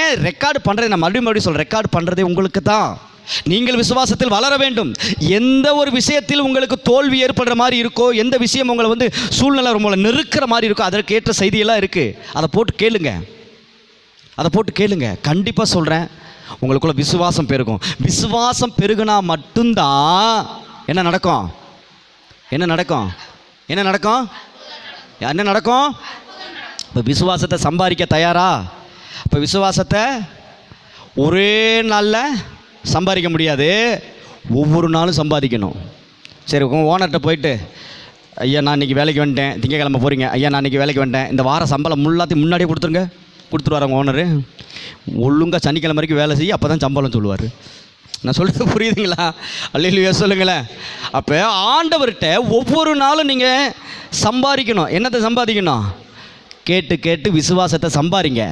S1: ஏன் ரெக்கார்டு பண்ணுறது? நான் மறுபடியும் சொல்கிறேன், ரெக்கார்டு பண்ணுறதே உங்களுக்கு தான். நீங்கள் விசுவாசத்தில் வளர வேண்டும். எந்த ஒரு விஷயத்தில் உங்களுக்கு தோல்வி ஏற்படுற மாதிரி இருக்கோ, எந்த விஷயம் உங்களை வந்து சூழ்நிலை ரொம்ப நெருக்கிற மாதிரி இருக்கோ, அதற்கு ஏற்ற செய்தியெல்லாம் இருக்குது. அதை போட்டு கேளுங்க. கண்டிப்பாக சொல்கிறேன், உங்களுக்குள்ள விசுவாசம் பெருகும். விசுவாசம் பெருகுனா மட்டும்தான் என்ன நடக்கும்? இப்போ விசுவாசத்தை சம்பாதிக்க தயாரா? இப்போ விசுவாசத்தை ஒரே நாளில் சம்பாதிக்க முடியாது, ஒவ்வொரு நாளும் சம்பாதிக்கணும். சரி, ஓனர்கிட்ட போயிட்டு ஐயா நான் இன்றைக்கி வேலைக்கு வந்துட்டேன், திங்கக்கிழமை போகிறீங்க, ஐயா நான் இன்றைக்கி வேலைக்கு வந்துட்டேன், இந்த வார சம்பளம் முல்லாத்தையும் முன்னாடியே கொடுத்துருவார் அவங்க ஓனரு. ஒழுங்காக சனிக்கிழமை வரைக்கும் வேலை செய்ய, அப்போ தான் சம்பளம் சொல்லுவார். நான் சொல்கிறது புரியுதுங்களா? அல்லேலூயா சொல்லுங்களேன். அப்போ ஆண்டவர்கிட்ட ஒவ்வொரு நாளும் நீங்கள் சம்பாதிக்கணும். என்னத்தை சம்பாதிக்கணும்? கேட்டு கேட்டு விசுவாசத்தை சம்பாதிங்க.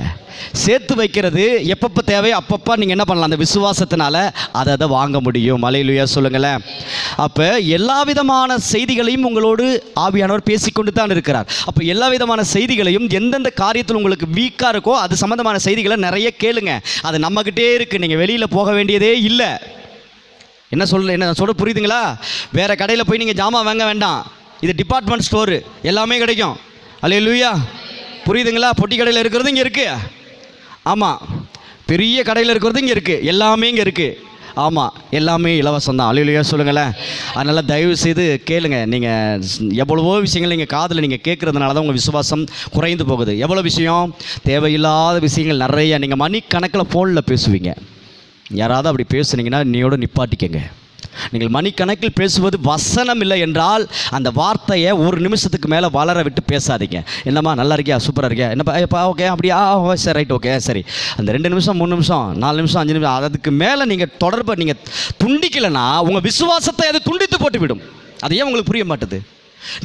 S1: சேர்த்து வைக்கிறது எப்பப்போ தேவையோ அப்பப்போ நீங்கள் என்ன பண்ணலாம், அந்த விசுவாசத்தினால அதை வாங்க முடியும். அல்லேலூயா சொல்லுங்களேன். அப்போ எல்லா விதமான செய்திகளையும் உங்களோடு ஆவியானவர் பேசிக்கொண்டு தான் இருக்கிறார். அப்போ எல்லா விதமான செய்திகளையும் எந்தெந்த காரியத்தில் உங்களுக்கு வீக்காக இருக்கோ அது சம்மந்தமான செய்திகளை நிறைய கேளுங்க. அது நம்மக்கிட்டே இருக்குது, நீங்கள் வெளியில் போக வேண்டியதே இல்லை. என்ன சொல்ல புரியுதுங்களா? வேறு கடையில் போய் நீங்கள் ஜாமான் வாங்க வேண்டாம், இது டிபார்ட்மெண்ட் ஸ்டோரு, எல்லாமே கிடைக்கும். அல்லேலூயா புரியுதுங்களா? பொட்டி கடையில் இருக்கிறது இங்கே இருக்குது. ஆமாம், பெரிய கடையில் இருக்கிறது இங்கே இருக்குது, எல்லாமே இங்கே இருக்குது. ஆமாம், எல்லாமே இலவசம் தான். அல்லேலூயா சொல்லுங்களேன். அதனால் தயவு செய்து கேளுங்க. நீங்கள் எவ்வளவோ விஷயங்கள் நீங்கள் காதில் நீங்கள் கேட்குறதுனால தான் உங்கள் விசுவாசம் குறைந்து போகுது. எவ்வளோ விஷயம், தேவையில்லாத விஷயங்கள் நிறைய. நீங்கள் மணிக்கணக்கில் ஃபோனில் பேசுவீங்க. யாராவது அப்படி பேசுனீங்கன்னா நீயோட நிப்பாட்டிக்கங்க. நீங்கள் மணிக்கணக்கில் பேசுவது வசனம் இல்லை என்றால் அந்த வார்த்தையை ஒரு நிமிஷத்துக்கு மேலே வளர விட்டு பேசாதீங்க. என்னம்மா நல்லா இருக்கியா, சூப்பராக இருக்கியா, என்னப்பா ஓகே அப்படியா, சரி ரைட் ஓகே சரி. அந்த 2 நிமிஷம் 3 நிமிஷம் 4 நிமிஷம் 5 நிமிஷம் அதுக்கு மேலே நீங்கள் தொடர்பை நீங்கள் துண்டிக்கலைன்னா உங்கள் விசுவாசத்தை அது துண்டித்து போட்டுவிடும். அது ஏன் உங்களுக்கு புரிய மாட்டுது?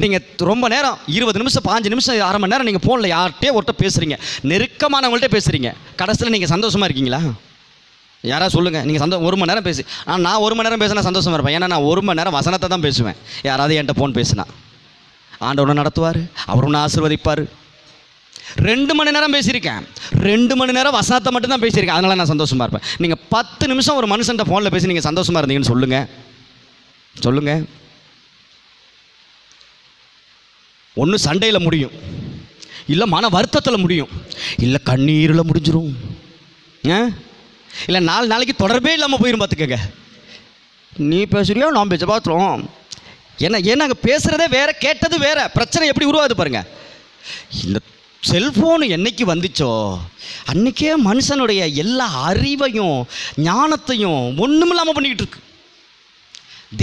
S1: நீங்கள் ரொம்ப நேரம் 20 நிமிஷம் 15 நிமிஷம் அரை மணி நேரம் நீங்கள் ஃபோனில் யார்கிட்டே ஒருத்த பேசுகிறீங்க, நெருக்கமானவங்கள்ட்ட பேசுகிறீங்க, கடைசியில் நீங்கள் சந்தோஷமாக இருக்கீங்களா? யாராவது சொல்லுங்கள். நீங்கள் 1 மணி நேரம் பேசி, நான் 1 மணி நேரம் பேசினா சந்தோஷமாக இருப்பேன். ஏன்னா நான் 1 மணி நேரம் வசனத்தை தான் பேசுவேன். யாராவது என்கிட்ட ஃபோன் பேசினா ஆண்டவனை நடத்துவார், அவர் ஒன்று ஆசீர்வதிப்பார். 2 மணி நேரம் பேசியிருக்கேன், 2 மணி நேரம் வசனத்தை மட்டும் தான் பேசியிருக்கேன், அதனால் நான் சந்தோஷமாக இருப்பேன். நீங்கள் 10 நிமிஷம் ஒரு மனுஷன்ட்ட ஃபோனில் பேசி நீங்கள் சந்தோஷமாக இருந்தீங்கன்னு சொல்லுங்கள். ஒன்று சண்டையில் முடியும், இல்லை மன வருத்தத்தில் முடியும், இல்லை கண்ணீரில் முடிஞ்சிடும், இல்லை 4 நாளைக்கு தொடர்பே இல்லாமல் போயிடும். பார்த்துக்கங்க. நீ பேசுறியோ நான் பேச பார்த்துருவோம். ஏன்னா அங்கே பேசுகிறதே வேறு, கேட்டது வேறு. பிரச்சனை எப்படி உருவாது பாருங்கள். இந்த செல்ஃபோனு என்னைக்கு வந்துச்சோ அன்றைக்கே மனுஷனுடைய எல்லா அறிவையும் ஞானத்தையும் ஒன்றும் இல்லாமல் பண்ணிக்கிட்டு இருக்கு.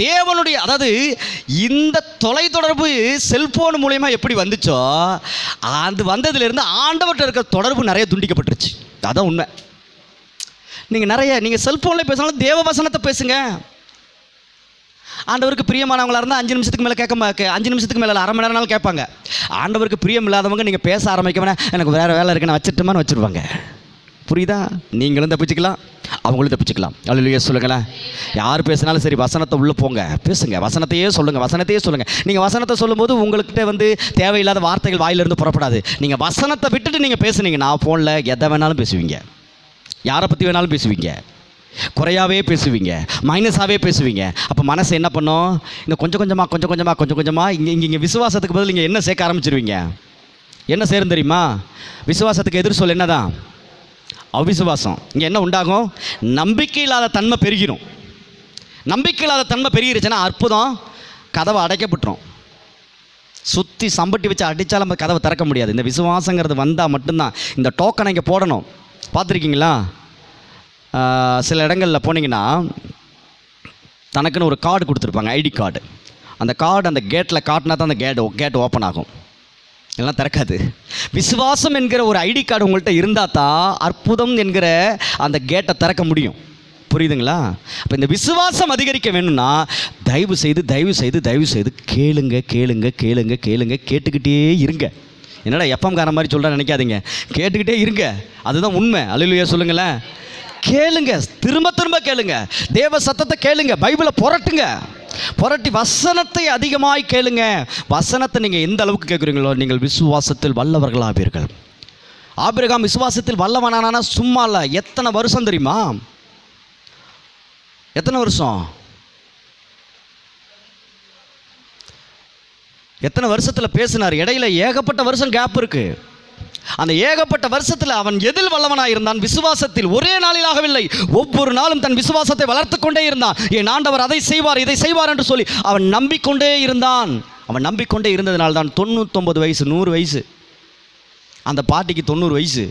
S1: தேவனுடைய, அதாவது இந்த தொலைத்தொடர்பு செல்ஃபோன் மூலயமா எப்படி வந்துச்சோ அது வந்ததுலேருந்து ஆண்டவர்கிட்ட இருக்கிற தொடர்பு நிறைய துண்டிக்கப்பட்டுருச்சு. அதான் உண்மை. நீங்கள் செல்ஃபோனில் பேசினாலும் தேவ வசனத்தை பேசுங்க. ஆண்டவருக்கு பிரியமானவங்களாக இருந்தால் 5 நிமிஷத்துக்கு மேலே 5 நிமிஷத்துக்கு மேலே அரை மணி நேரம்னாலும் கேட்பாங்க. ஆண்டவருக்கு பிரியம் இல்லாதவங்க நீங்கள் பேச ஆரம்பிக்கவேனா, எனக்கு வேறு வேலை இருக்குது நான் வச்சுட்டுமான்னு வச்சுருவாங்க. புரியுதா? நீங்களும் தப்பிச்சுக்கலாம், அவங்களும் தப்பிச்சுக்கலாம். அல்லேலூயா சொல்லுங்களேன். யார் பேசினாலும் சரி வசனத்தை உள்ளே போங்க, பேசுங்க, வசனத்தையே சொல்லுங்கள். நீங்கள் வசனத்தை சொல்லும்போது உங்கள்கிட்ட தேவையில்லாத வார்த்தைகள் வாயிலிருந்து புறப்படாது. நீங்கள் வசனத்தை விட்டுட்டு நீங்கள் பேசுனீங்கன்னா ஃபோனில் எதை வேணாலும் பேசுவீங்க, யாரை பற்றி வேணாலும் பேசுவீங்க, குறையாகவே பேசுவீங்க, மைனஸாகவே பேசுவீங்க. அப்போ மனசு என்ன பண்ணும்? இந்த கொஞ்சம் கொஞ்சமாக இங்கே விசுவாசத்துக்கு பதில் இங்கே என்ன சேர்க்க ஆரம்பிச்சிருவீங்க. என்ன சேரும் தெரியுமா? விசுவாசத்துக்கு எதிர் சொல் என்ன தான்? அவிசுவாசம். இங்கே என்ன உண்டாகும்? நம்பிக்கை இல்லாத தன்மை பெருகிடும். நம்பிக்கை இல்லாத தன்மை பெருகிருச்சுன்னா அற்புதம், கதவை அடைக்கப்பட்டுரும். சுற்றி சம்பட்டி வச்சு அடித்தாலும் நம்ம கதவை திறக்க முடியாது. இந்த விசுவாசங்கிறது வந்தால் மட்டும்தான். இந்த டோக்கனை இங்கே போடணும். பார்த்துருக்கீங்களா? சில இடங்களில் போனீங்கன்னா தனக்குன்னு ஒரு கார்டு கொடுத்துருப்பாங்க, ஐடி கார்டு. அந்த கார்டு அந்த கேட்டில் காட்டினா தான் அந்த கேட் ஓப்பன் ஆகும், எல்லாம் திறக்காது. விசுவாசம் என்கிற ஒரு ஐடி கார்டு உங்கள்கிட்ட இருந்தால் தான் அற்புதம் என்கிற அந்த கேட்டை திறக்க முடியும். புரியுதுங்களா? அப்போ இந்த விசுவாசம் அதிகரிக்க வேணும்னா தயவு செய்து கேளுங்க, கேட்டுக்கிட்டே இருங்க. என்னடா எஃப்எம்கார மாதிரி சொல்கிறேன் நினைக்காதீங்க, கேட்டுக்கிட்டே இருங்க. அதுதான் உண்மை. அல்லேலூயா சொல்லுங்களேன். கேளுங்க, திரும்ப கேளுங்க, தேவ சத்தத்தை கேளுங்க, பைபிளை புரட்டி வசனத்தை அதிகமாய் கேளுங்க. வசனத்தை நீங்கள் எந்த அளவுக்கு கேட்குறீங்களோ நீங்கள் விசுவாசத்தில் வல்லவர்களாவீர்கள். ஆபிரகாம் விசுவாசத்தில் வல்லவனானா சும்மா இல்லை. எத்தனை வருஷம் தெரியுமா? எத்தனை வருஷத்தில் பேசினார்? இடையில ஏகப்பட்ட வருஷம் கேப் இருக்குது. அந்த ஏகப்பட்ட வருஷத்தில் அவன் எதில் வல்லவனாக இருந்தான்? விசுவாசத்தில். ஒரே நாளில் ஆகவில்லை, ஒவ்வொரு நாளும் தன் விசுவாசத்தை வளர்த்து கொண்டே இருந்தான். என் ஆண்டவர் அதை செய்வார் இதை செய்வார் என்று சொல்லி அவன் நம்பிக்கொண்டே இருந்தான். அவன் நம்பிக்கொண்டே இருந்ததுனால தான் 99 வயசு 100 வயசு. அந்த பாட்டிக்கு 90 வயசு.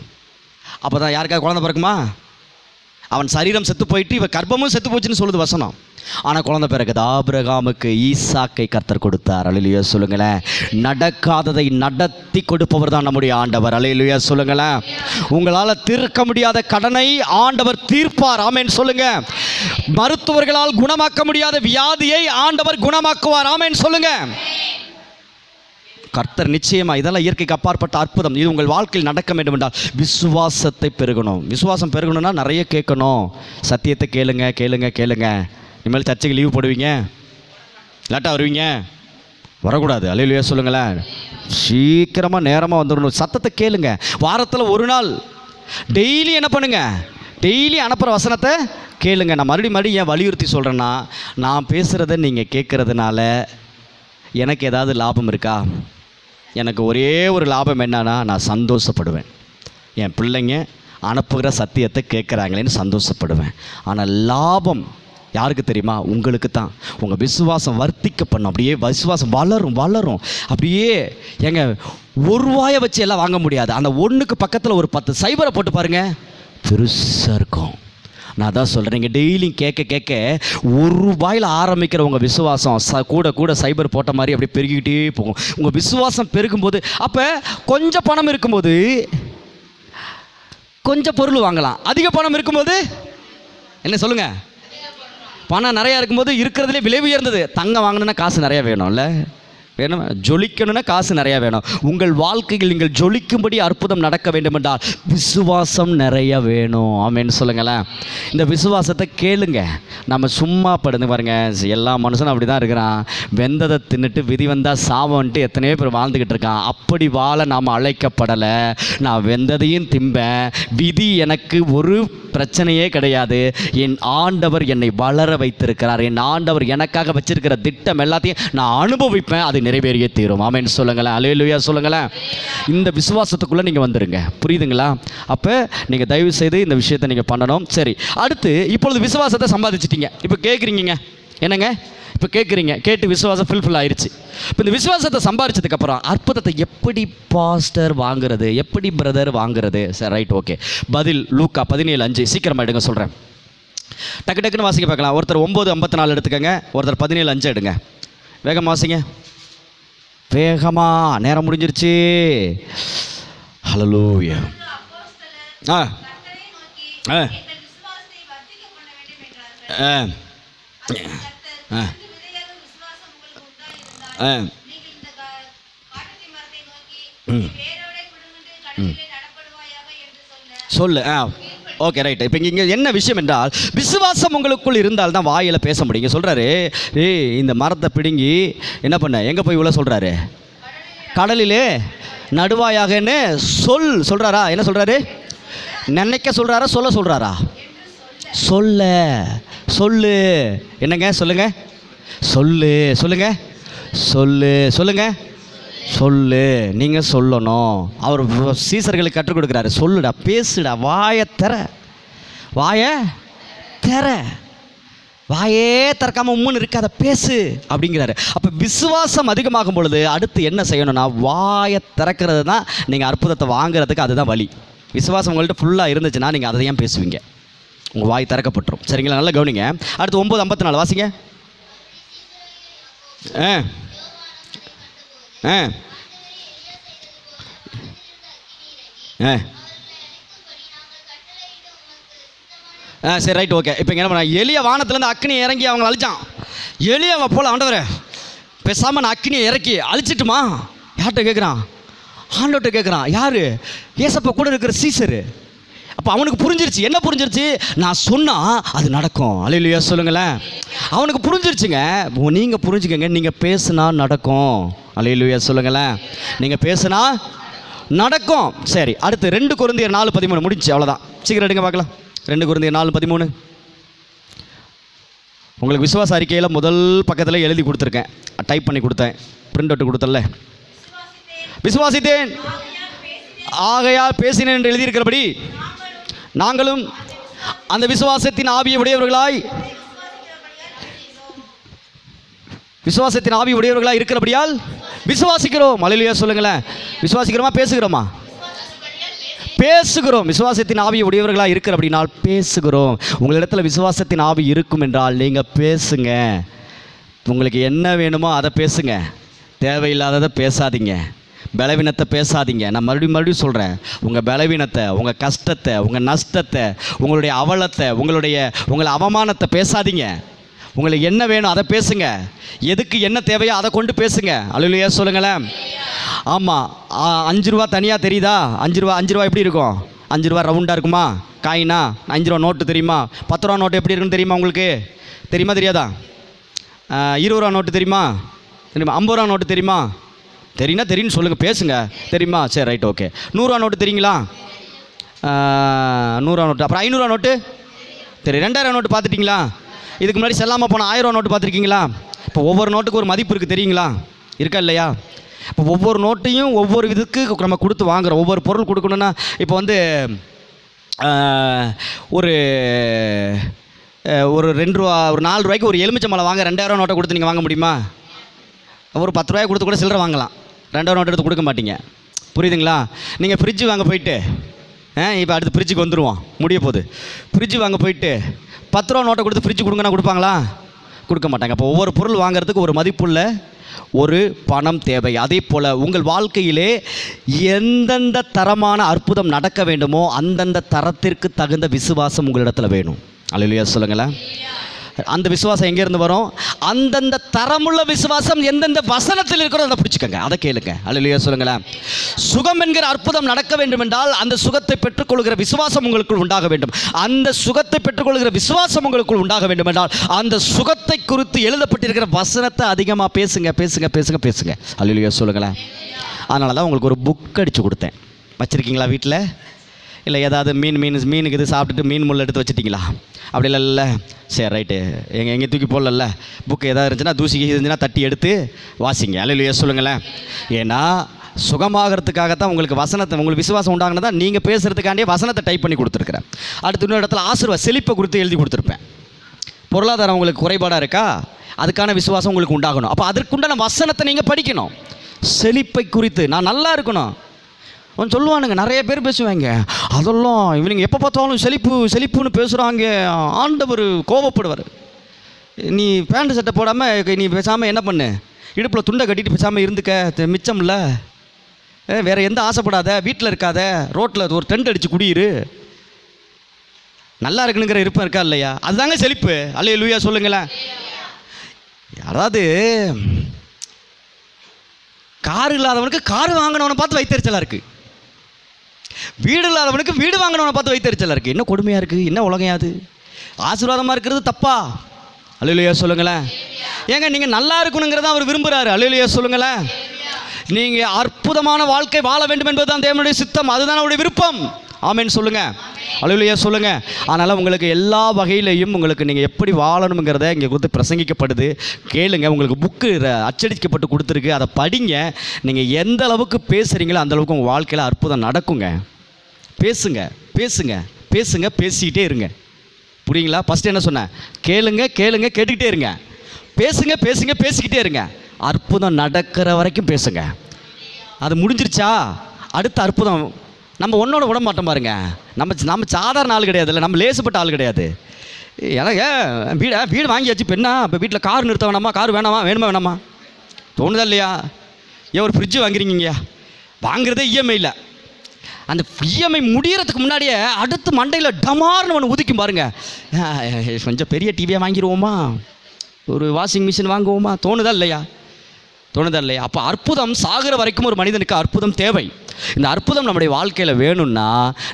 S1: அப்போ தான் யாருக்காவது குழந்தை பிறக்குமா? அவன் சரீரம் செத்து போயிட்டு இவன் கர்ப்பமும் செத்து போச்சுன்னு சொல்லுது வசனம். ஆனால் குழந்தை பிறகுது. ஆபிரகாமுக்கு ஈசாக்கை கர்த்தர் கொடுத்தார். அல்லேலூயா சொல்லுங்களேன். நடக்காததை நடத்தி கொடுப்பவர் தான் நம்முடைய ஆண்டவர். அல்லேலூயா சொல்லுங்களேன். உங்களால் தீர்க்க முடியாத கடனை ஆண்டவர் தீர்ப்பார். ஆமென் சொல்லுங்க. மருத்துவர்களால் குணமாக்க முடியாத வியாதியை ஆண்டவர் குணமாக்குவார். ஆமென் சொல்லுங்க. கர்த்தர் நிச்சயமா. இதெல்லாம் இயற்கைக்கு அப்பாற்பட்ட அற்புதம். இது உங்கள் வாழ்க்கையில் நடக்க வேண்டும் என்றால் விசுவாசத்தை பெருகணும். விசுவாசம் பெருகணும்னா நிறைய கேட்கணும். சத்தியத்தை கேளுங்க கேளுங்க கேளுங்க. இனிமேல் சர்ச்சைக்கு லீவ் போடுவீங்க, லேட்டாக வருவீங்க, வரக்கூடாது. அல்லேலூயா சொல்லுங்களேன். சீக்கிரமாக நேரமாக வந்துடணும். சத்தத்தை கேளுங்க. வாரத்தில் ஒரு நாள் டெய்லி என்ன பண்ணுங்க, டெய்லி அனுப்புகிற வசனத்தை கேளுங்க. நான் மறுபடியும் ஏன் வலியுறுத்தி சொல்கிறேன்னா, நான் பேசுகிறத நீங்கள் கேட்குறதுனால எனக்கு ஏதாவது லாபம் இருக்கா? எனக்கு ஒரே ஒரு லாபம் என்னன்னா, நான் சந்தோஷப்படுவேன். என் பிள்ளைங்க அனுப்புகிற சத்தியத்தை கேட்குறாங்களேன்னு சந்தோஷப்படுவேன். ஆனால் லாபம் யாருக்கு தெரியுமா? உங்களுக்கு தான். உங்கள் விசுவாசம் வர்த்திக்க பண்ணும். அப்படியே விசுவாசம் வளரும் வளரும். அப்படியே எங்க ஒரு ரூபாயை வச்சு எல்லாம் வாங்க முடியாது. அந்த ஒன்றுக்கு பக்கத்தில் ஒரு 10 சைபரை போட்டு பாருங்கள், பெருசாக இருக்கும். நான் தான் சொல்கிறேன். நீங்கள் டெய்லியும் கேட்க கேட்க ₹1 ஆரம்பிக்கிற உங்கள் விசுவாசம் கூட கூட சைபர் போட்ட மாதிரி அப்படியே பெருகிக்கிட்டே போகும். உங்கள் விசுவாசம் பெருகும்போது, அப்போ கொஞ்சம் பணம் இருக்கும்போது கொஞ்சம் பொருள் வாங்கலாம். அதிக பணம் இருக்கும்போது என்ன சொல்லுங்கள், பணம் நிறையா இருக்கும்போது இருக்கிறதுலே விலை உயர்ந்தது தங்கம் வாங்கணுன்னா காசு நிறையா வேணும்ல, வேணும். ஜொலிக்கணும்னா காசு நிறையா வேணும். உங்கள் வாழ்க்கையில் நீங்கள் ஜொலிக்கும்படி அற்புதம் நடக்க வேண்டும் என்றால் விசுவாசம் நிறைய வேணும். ஆமென் சொல்லுங்களேன். இந்த விசுவாசத்தை கேளுங்க. நம்ம சும்மா படுந்து பாருங்க, எல்லா மனுஷனும் அப்படி தான் இருக்கிறான். வெந்ததை தின்னுட்டு விதி வந்தால் சாவன்ட்டு எத்தனையோ பேர் வாழ்ந்துக்கிட்டு இருக்கான். அப்படி வாழ நாம் அழைக்கப்படலை. நான் வெந்ததையும் திம்பேன், விதி எனக்கு ஒரு பிரச்சனையே கிடையாது. என் ஆண்டவர் என்னை வளர வைத்திருக்கிறார். என் ஆண்டவர் எனக்காக வச்சிருக்கிற திட்டம் எல்லாத்தையும் நான் அனுபவிப்பேன். அது நிறைவேறியே தீரும். ஆமென் சொல்லுங்களேன். அல்லேலூயா சொல்லுங்களேன். இந்த விசுவாசத்துக்குள்ளே நீங்கள் வந்துடுங்க. புரியுதுங்களா? அப்போ நீங்கள் தயவு செய்து இந்த விஷயத்தை நீங்கள் பண்ணணும். சரி, அடுத்து இப்பொழுது விசுவாசத்தை சம்பாதிச்சிட்டீங்க. இப்போ கேட்குறீங்க என்னங்க, இப்போ கேட்குறீங்க, கேட்டு விசுவாசம் ஃபுல்ஃபில் ஆயிடுச்சு. இப்போ இந்த விசுவாசத்தை சம்பாதிச்சதுக்கப்புறம் அற்புதத்தை எப்படி பாஸ்டர் வாங்குறது, எப்படி பிரதர் வாங்குறது? சரி, ரைட், ஓகே. பதில் லூக்கா 17:5. சீக்கிரமாக எடுங்க, சொல்கிறேன். டக்கு டக்குன்னு வாசிக்க பார்க்கலாம். ஒருத்தர் 9:54 எடுத்துக்கங்க, ஒருத்தர் 17:5 எடுங்க. வேகமாக வாசிங்க, வேகமா. நேரம் முடிஞ்சிருச்சு. ஹல்லேலூயா. ஆ ஆ ஆ ஆ சொல்லு. Okay, right. இப்போ இங்கே என்ன விஷயம் என்றால், விசுவாசம் உங்களுக்குள் இருந்தால் தான் வாயில் பேச முடியும். சொல்கிறாரு, இந்த மரத்தை பிடுங்கி என்ன பண்ண, எங்கே போய் உள்ள சொல்கிறாரு, கடலிலே நடுவாயாகன்னு சொல்கிறாரா? என்ன சொல்கிறாரு? நினைக்க சொல்கிறாரா, சொல்ல சொல்கிறாரா? சொல்லு. என்னங்க சொல்லுங்க, சொல்லுங்க, சொல்லு. நீங்கள் சொல்லணும். அவர் சீசர்களுக்கு கற்றுக் கொடுக்குறாரு. சொல்லுடா, பேசுடா, வாயை திறக்காம உம்முன்னு இருக்காத, பேசு அப்படிங்கிறாரு. அப்போ விசுவாசம் அதிகமாகும் பொழுது அடுத்து என்ன செய்யணும்னா, வாயை திறக்கிறது தான். நீங்கள் அற்புதத்தை வாங்குறதுக்கு அதுதான் வழி. விசுவாசம் உங்கள்கிட்ட ஃபுல்லாக இருந்துச்சுன்னா நீங்கள் அதை ஏன் பேசுவீங்க? உங்கள் வாய் திறக்கப்பட்டுரும். சரிங்களா? நல்லா கவனிங்க. அடுத்து 9:54 வாசிங்க. சரி, ரைட், ஓகே. இப்போ என்ன பண்ண, எலிய வானத்துலேருந்து அக்னி இறங்கி அவங்க அழிச்சான். எலியாவை போல் ஆண்டவரே பேசாமல் நான் அக்னியை இறக்கி அழிச்சிட்டுமா? யார்கிட்ட கேட்குறான்? ஆண்டவர்கிட்ட கேட்குறான். யார்? ஏசப்பா கூட இருக்கிற சீசரு. அப்போ அவனுக்கு புரிஞ்சிருச்சு. என்ன புரிஞ்சிருச்சு? நான் சொன்னால் அது நடக்கும். அல்லேலூயா சொல்லுங்களேன். அவனுக்கு புரிஞ்சிருச்சுங்க. நீங்கள் புரிஞ்சுக்கங்க, நீங்கள் பேசுனா நடக்கும். அல்லேலூயா சொல்லுங்களேன். நீங்கள் பேசுனா நடக்கும். சரி, அடுத்து 2 கொரிந்தியர் 4:13 முடிஞ்சு. அவ்வளோதான். சீக்கிரம் எடுங்க பார்க்கலாம். 2 கொரிந்தியர் 4:13. உங்களுக்கு விசுவாச அறிக்கையில் முதல் பக்கத்தில் எழுதி கொடுத்துருக்கேன், டைப் பண்ணி கொடுத்தேன், பிரிண்ட் அவுட் கொடுத்தல. விசுவாசித்தேன் ஆகையால் பேசினேன் என்று எழுதியிருக்கிறபடி நாங்களும் அந்த விசுவாசத்தின் ஆவியை உடையவர்களாய் இருக்கிறபடியால் விசுவாசிக்கிறோம். அல்லேலூயா சொல்லுங்களேன். விசுவாசிக்கிறோமா, பேசுகிறோமா? பேசுகிறோம். விசுவாசத்தின் ஆவி உடையவர்களாக இருக்கிற அப்படினால் பேசுகிறோம். உங்களிடத்தில் விசுவாசத்தின் ஆவி இருக்கும் என்றால் நீங்கள் பேசுங்க. உங்களுக்கு என்ன வேணுமோ அதை பேசுங்க. தேவையில்லாததை பேசாதீங்க. பலவீனத்தை பேசாதீங்க. நான் மறுபடியும் சொல்கிறேன், உங்கள் பலவீனத்தை, உங்கள் கஷ்டத்தை, உங்கள் நஷ்டத்தை, உங்களுடைய அவலத்தை, உங்களை அவமானத்தை பேசாதீங்க. உங்களுக்கு என்ன வேணும் அதை பேசுங்க. எதுக்கு என்ன தேவையோ அதை கொண்டு பேசுங்க. அல்லேலூயா சொல்லுங்களேன். ஆமாம், 5 ரூபா தனியாக தெரியுதா? 5 ரூபா எப்படி இருக்கும்? 5 ரூபா ரவுண்டாக இருக்குமா? காயினா? 5 ரூபா நோட்டு தெரியுமா? 10 ரூபா நோட்டு எப்படி இருக்குன்னு தெரியுமா உங்களுக்கு? தெரியுமா தெரியாதா? 20 ரூபா நோட்டு தெரியுமா? 50 ரூபா நோட்டு தெரியுமா? தெரியும்னு சொல்லுங்கள், பேசுங்க. தெரியுமா? சரி, ரைட், ஓகே. 100 ரூபா நோட்டு தெரியுங்களா? 100 ரூபா நோட்டு. அப்புறம் 500 ரூபா நோட்டு தெரியும். 2000 நோட்டு பார்த்துட்டிங்களா? இதுக்கு முன்னாடி செல்லாமல் போன 1000 ரூபா நோட்டு பார்த்துருக்கீங்களா? இப்போ ஒவ்வொரு நோட்டுக்கு ஒரு மதிப்பு இருக்குது, தெரியுங்களா? இருக்கா இல்லையா? இப்போ ஒவ்வொரு நோட்டையும் ஒவ்வொரு இதுக்கு நம்ம கொடுத்து வாங்குகிறோம். ஒவ்வொரு பொருள் கொடுக்கணுன்னா இப்போ ஒரு 2 ரூபா, ஒரு 4 ரூபாய்க்கு ஒரு எலுமிச்சை மலை வாங்க 2000 நோட்டை கொடுத்து நீங்கள் வாங்க முடியுமா? ஒரு 10 ரூபாய் கொடுத்து கூட சில்லறை வாங்கலாம். 2000 நோட்டு எடுத்து கொடுக்க மாட்டீங்க. புரியுதுங்களா? நீங்கள் ஃப்ரிட்ஜு வாங்க போயிட்டு, இப்போ அடுத்து ஃப்ரிட்ஜுக்கு வந்துடுவோம், முடிய போகுது. ஃப்ரிட்ஜு வாங்க போயிட்டு 10 ரூபா நோட்டை கொடுத்து ஃப்ரிட்ஜு கொடுங்கன்னா கொடுப்பாங்களா? கொடுக்க மாட்டாங்க. அப்போ ஒவ்வொரு பொருள் வாங்குறதுக்கு ஒரு மதிப்புள்ள ஒரு பணம் தேவை. அதே போல் உங்கள் வாழ்க்கையிலே எந்தெந்த தரமான அற்புதம் நடக்க வேண்டுமோ அந்தந்த தரத்திற்கு தகுந்த விசுவாசம் உங்களிடத்தில் வேணும். அல்லேலூயா சொல்லுங்களேன். அந்த விசுவாசம் எங்கேருந்து வரும்? அந்தந்த தரமுள்ள விசுவாசம் எந்தெந்த வசனத்தில் இருக்கிறோ அதை பிடிச்சிக்கங்க, அதை கேளுங்க. அல்லேலூயா சொல்லுங்களேன். சுகம் என்கிற அற்புதம் நடக்க வேண்டும் என்றால் அந்த சுகத்தை பெற்றுக்கொள்கிற விசுவாசம் உங்களுக்குள் உண்டாக வேண்டும். அந்த சுகத்தை பெற்றுக்கொள்கிற விசுவாசம் உங்களுக்குள் உண்டாக வேண்டும் என்றால் அந்த சுகத்தை குறித்து எழுதப்பட்டிருக்கிற வசனத்தை அதிகமாக பேசுங்க, பேசுங்க, பேசுங்க, பேசுங்க. அல்லேலூயா சொல்லுங்களேன். அதனால தான் உங்களுக்கு ஒரு புக் அடித்து கொடுத்தேன். வச்சுருக்கீங்களா வீட்டில்? இல்லை ஏதாவது மீனுக்கு இது சாப்பிட்டுட்டு மீன் முள் எடுத்து வச்சுட்டிங்களா? அப்படி இல்லை. சரி, ரைட்டு. எங்கே தூக்கி போடல. புக்கு எதாவது இருந்துச்சுன்னா தூசி இருந்துச்சுன்னா தட்டி எடுத்து வாசிங்க. அல்லேலூயா சொல்லுங்களேன். ஏன்னா சுகமாகறதுக்காகத்தான் உங்களுக்கு உங்களுக்கு விசுவாசம் உண்டாகினதா நீங்கள் பேசுகிறதுக்காண்டியே வசனத்தை டைப் பண்ணி கொடுத்துருக்குறேன். அடுத்த இன்னொரு இடத்துல செழிப்பை கொடுத்து எழுதி கொடுத்துருப்பேன். பொருளாதாரம் உங்களுக்கு குறைபாடாக இருக்கா? அதுக்கான விசுவாசம் உங்களுக்கு உண்டாகணும். அப்போ அதற்குண்டான வசனத்தை நீங்கள் படிக்கணும். செழிப்பை குறித்து நான் நல்லா இருக்கணும் அவன் சொல்லுவானுங்க. நிறைய பேர் பேசுவாங்க, அதெல்லாம் இவனுங்க எப்போ பார்த்தாலும் செழிப்புன்னு பேசுகிறாங்க, ஆண்டவர் கோபப்படுவார். நீ பேண்ட் சட்டை போடாமல் நீ பேசாமல் என்ன பண்ணு, இடுப்பில் துண்டை கட்டிட்டு பேசாமல் இருந்துக்க, மிச்சம் இல்லை. வேறு எந்த ஆசைப்படாத, வீட்டில் இருக்காத, ரோட்டில் ஒரு டென்ட் அடித்து குடியிரு, நல்லா இருக்குனுங்கிற இருப்பம் இருக்கா இல்லையா? அதுதாங்க செழிப்பு. அல்லேலூயா சொல்லுங்களேன். அதாவது கார் இல்லாதவனுக்கு கார் வாங்கினவனை பார்த்து வைத்தறிச்சலாக இருக்குது, வீடு இல்லாதவனுக்கு வீடு வாங்கினவனை பார்த்து வைத்தறிச்சலாக இருக்குது. என்ன கொடுமையாக இருக்குது, என்ன உலகையாது? ஆசீர்வாதமாக இருக்கிறது தப்பா? அல்லேலூயா சொல்லுங்களேன். ஏங்க நீங்கள் நல்லா இருக்கணுங்கிறத அவர் விரும்புகிறாரு. அல்லேலூயா சொல்லுங்களேன். நீங்கள் அற்புதமான வாழ்க்கை வாழ வேண்டும் என்பது தான் தேவனுடைய சித்தம், அதுதான் அவருடைய விருப்பம். ஆமென் சொல்லுங்க. அல்லேலூயா சொல்லுங்க. அதனால் உங்களுக்கு எல்லா வகையிலையும் உங்களுக்கு நீங்கள் எப்படி வாழணுங்கிறத இங்கே கொடுத்து பிரசங்கிக்கப்படுது. கேளுங்க. உங்களுக்கு புக்கு அச்சடிக்கப்பட்டு கொடுத்துருக்கு, அதை படிங்க. நீங்கள் எந்த அளவுக்கு பேசுகிறீங்களோ அந்த அளவுக்கு உங்கள் வாழ்க்கையில் அற்புதம் நடக்குங்க. பேசுங்க, பேசுங்க, பேசுங்க, பேசிக்கிட்டே இருங்க. புரியுங்களா? ஃபஸ்ட்டு என்ன சொன்னேன்? கேளுங்க, கேட்டுக்கிட்டே இருங்க. பேசுங்க, பேசிக்கிட்டே இருங்க. அற்புதம் நடக்கிற வரைக்கும் பேசுங்க. அது முடிஞ்சிருச்சா அடுத்த அற்புதம் நம்ம ஒன்றோட விட மாட்டோம் பாருங்க. நம்ம சாதாரண ஆள் கிடையாது, இல்லை நம்ம லேசுப்பட்ட ஆள் கிடையாது. எனக்கு வீடு வாங்கியாச்சு, இப்போ என்ன இப்போ வீட்டில் கார் நிறுத்த வேணாமா, கார் வேணுமா தோணுதா இல்லையா? ஏன் ஒரு ஃப்ரிட்ஜு வாங்குறீங்க, வாங்குறதே இஎம்ஐயில். அந்த இஎம்ஐ முடிகிறதுக்கு முன்னாடியே அடுத்து மண்டையில் டமார்னு ஒன்று உதிக்கும் பாருங்கள். கொஞ்சம் பெரிய டிவியாக வாங்கிடுவோமா, ஒரு வாஷிங் மிஷின் வாங்குவோமா, தோணுதா இல்லையா? அப்போ அற்புதம் சாகிற வரைக்கும் ஒரு மனிதனுக்கு அற்புதம் தேவை. இந்த அற்புதம் நம்முடைய வாழ்க்கையில் வேணும்னா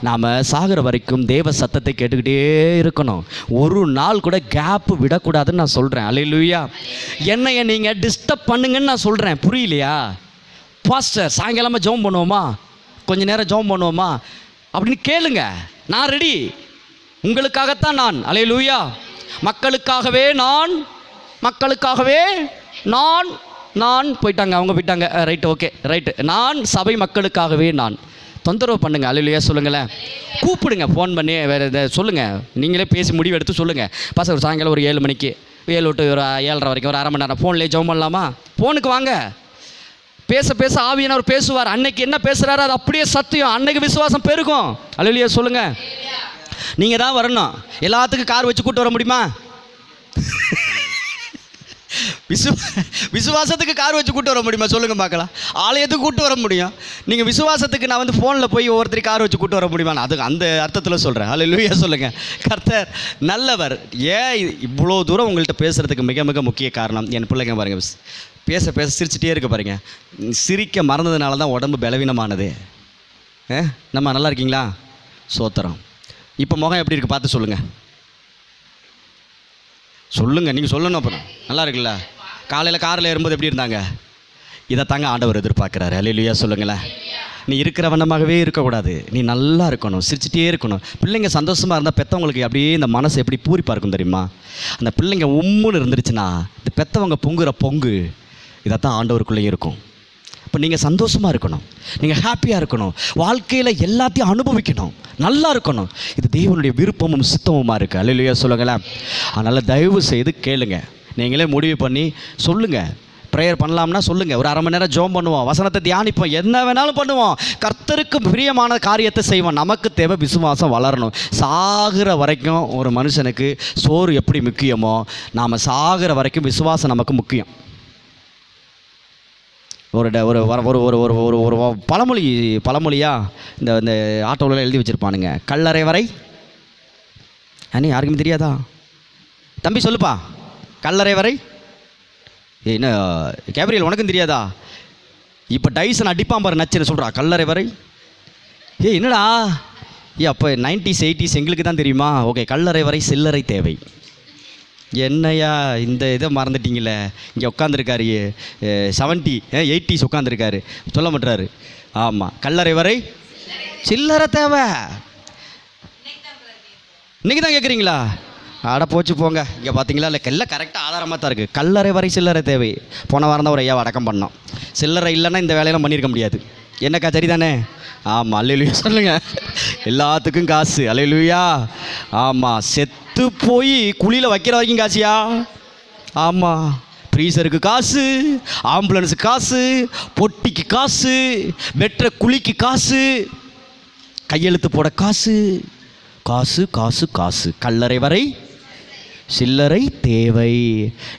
S1: நாம் சாகிற வரைக்கும் தேவ சத்தத்தை கேட்டுக்கிட்டே இருக்கணும். ஒரு நாள் கூட கேப்பு விடக்கூடாதுன்னு நான் சொல்கிறேன். அல்லேலூயா. என்னைய நீங்கள் டிஸ்டர்ப் பண்ணுங்கன்னு நான் சொல்கிறேன். புரியலையா? பாஸ்டர் சாயங்காலமாக ஜெபம் பண்ணுவோமா, கொஞ்சம் நேரம் ஜெபம் பண்ணுவோமா அப்படின்னு கேளுங்க. நான் ரெடி. உங்களுக்காகத்தான் நான். அல்லேலூயா. மக்களுக்காகவே நான் போயிட்டாங்க, அவங்க போயிட்டாங்க. Right, okay, right. நான் சபை மக்களுக்காகவே நான். தொந்தரவு பண்ணுங்கள். அல்லேலூயா சொல்லுங்களேன். கூப்பிடுங்க, ஃபோன் பண்ணி வேறு இதை சொல்லுங்கள். நீங்களே பேசி முடிவு எடுத்து சொல்லுங்கள். பாஸ்டர் ஒரு சாயங்காலம் ஒரு 7 மணிக்கு 7 to ஒரு 7:30 வரைக்கும் ஒரு அரை மணி நேரம் ஃபோன்லேயே ஜெபம் பண்ணலாமா? ஃபோனுக்கு வாங்க, பேச பேச ஆவியானவர் பேசுவார். அன்னைக்கு என்ன பேசுகிறாரு அது அப்படியே சத்தியம். அன்னைக்கு விசுவாசம் பெருகும். அல்லேலூயா சொல்லுங்கள். நீங்கள் தான் வரணும். எல்லாத்துக்கும் கார் வச்சு கூட்டு வர முடியுமா? விசுவாசத்துக்கு கார் வச்சு கூட்டு வர முடியுமா சொல்லுங்கள் பார்க்கலாம். ஆலயத்துக்கு கூட்டு வர முடியும். நீங்கள் விசுவாசத்துக்கு நான் வந்து ஃபோனில் போய் ஒவ்வொருத்தரையும் கார் வச்சு கூட்டு வர முடியுமா? அதுக்கு அந்த அர்த்தத்தில் சொல்கிறேன். அல்லேலூயா சொல்லுங்கள். கர்த்தர் நல்லவர். ஏன் இவ்வளோ தூரம் உங்கள்கிட்ட பேசுகிறதுக்கு மிக மிக முக்கிய காரணம், என் பிள்ளைங்க பாருங்கள், பேச பேச சிரிச்சிட்டே இருக்க பாருங்க. சிரிக்க மறந்ததுனால தான் உடம்பு பலவீனமானது. நம்ம நல்லா இருக்கீங்களா? சோத்திரம். இப்போ முகம் எப்படி இருக்குது பார்த்து சொல்லுங்கள். சொல்லுங்கள், நீங்கள் சொல்லணும். அப்புறம் நல்லா இருக்குல்ல? காலையில் காரில் ஏறும்போது எப்படி இருந்தாங்க? இதை தாங்க ஆண்டவர் எதிர்பார்க்குறாரு. அல்லேலூயா சொல்லுங்களேன். நீ இருக்கிற வண்ணமாகவே இருக்கக்கூடாது. நீ நல்லா இருக்கணும், சிரிச்சிட்டே இருக்கணும். பிள்ளைங்க சந்தோஷமாக இருந்தால் பெற்றவங்களுக்கு அப்படியே இந்த மனசு எப்படி பூரிப்பாக இருக்கும் தெரியுமா? அந்த பிள்ளைங்க உம்முன்னு இருந்துருச்சுன்னா இந்த பெற்றவங்க பொங்குற பொங்கு இதைத்தான் ஆண்டவருக்குள்ளேயும் இருக்கும். இப்போ நீங்கள் சந்தோஷமாக இருக்கணும், நீங்கள் ஹாப்பியாக இருக்கணும், வாழ்க்கையில் எல்லாத்தையும் அனுபவிக்கணும், நல்லா இருக்கணும். இது தேவனுடைய விருப்பமும் சித்தமுமாக இருக்குது. அல்லேலூயா சொல்லுங்களேன். அதனால் தயவு செய்து கேளுங்க. நீங்களே முடிவு பண்ணி சொல்லுங்கள். ப்ரேயர் பண்ணலாம்னா சொல்லுங்கள். ஒரு 1/2 மணி நேரம் ஜெபம் பண்ணுவோம், வசனத்தை தியானிப்போம், என்ன வேணாலும் பண்ணுவோம். கர்த்தருக்கு பிரியமான காரியத்தை செய்வோம். நமக்கு தேவை விசுவாசம் வளரணும். சாகிற வரைக்கும் ஒரு மனுஷனுக்கு சோறு எப்படி முக்கியமோ, நாம் சாகிற வரைக்கும் விசுவாசம் நமக்கு முக்கியம். ஒரு ஒரு ஒரு ஒரு ஒரு ஒரு பழமொழியா இந்த ஆட்டோவில் எழுதி வச்சுருப்பானுங்க. கல்லறை வரை அண்ணி யாருக்குமே தெரியாதா? தம்பி சொல்லுப்பா. கல்லறை வரை என்ன கேப்ரியல் உனக்கும் தெரியாதா? இப்போ டைசன் அடிப்பான் பாரு நச்சுன்னு சொல்கிறா. கல்லறை வரை என்னடா? அப்போ 90s 80s எங்களுக்கு தான் தெரியுமா? ஓகே. கல்லறை வரை சில்லறை தேவை. என்னையா இந்த இதை மறந்துட்டீங்களே? இங்கே உட்காந்துருக்காரு 70 80s உட்காந்துருக்காரு, சொல்ல மாட்டாரு. ஆமாம், கல்லறை வரை சில்லறை தேவை. இன்றைக்கி தான் கேட்குறீங்களா? ஆட போச்சு போங்க. இங்கே பார்த்தீங்களா? இல்லை எல்லாம் கரெக்டாக ஆதாரமாக தான் இருக்குது. கல்லறை வரை சில்லறை தேவை. போன வாரம் தான் ஒரு ஐயாவை அடக்கம் பண்ணோம். சில்லறை இல்லைன்னா இந்த வேலையெல்லாம் பண்ணியிருக்க முடியாது. என்னக்கா சரி தானே? ஆமாம். அல்லேலூயா சொல்லுங்கள். எல்லாத்துக்கும் காசு. அல்லேலூயா. ஆமாம். செத்து போய் குழியில் வைக்கிற வரைக்கும் காசியா? ஆமாம். ப்ரீசருக்கு காசு, ஆம்புலன்ஸுக்கு காசு, பொட்டிக்கு காசு, வெட்டுற குழிக்கு காசு, கையெழுத்து போட காசு, காசு காசு காசு. கல்லறை வரை சில்லறை தேவை.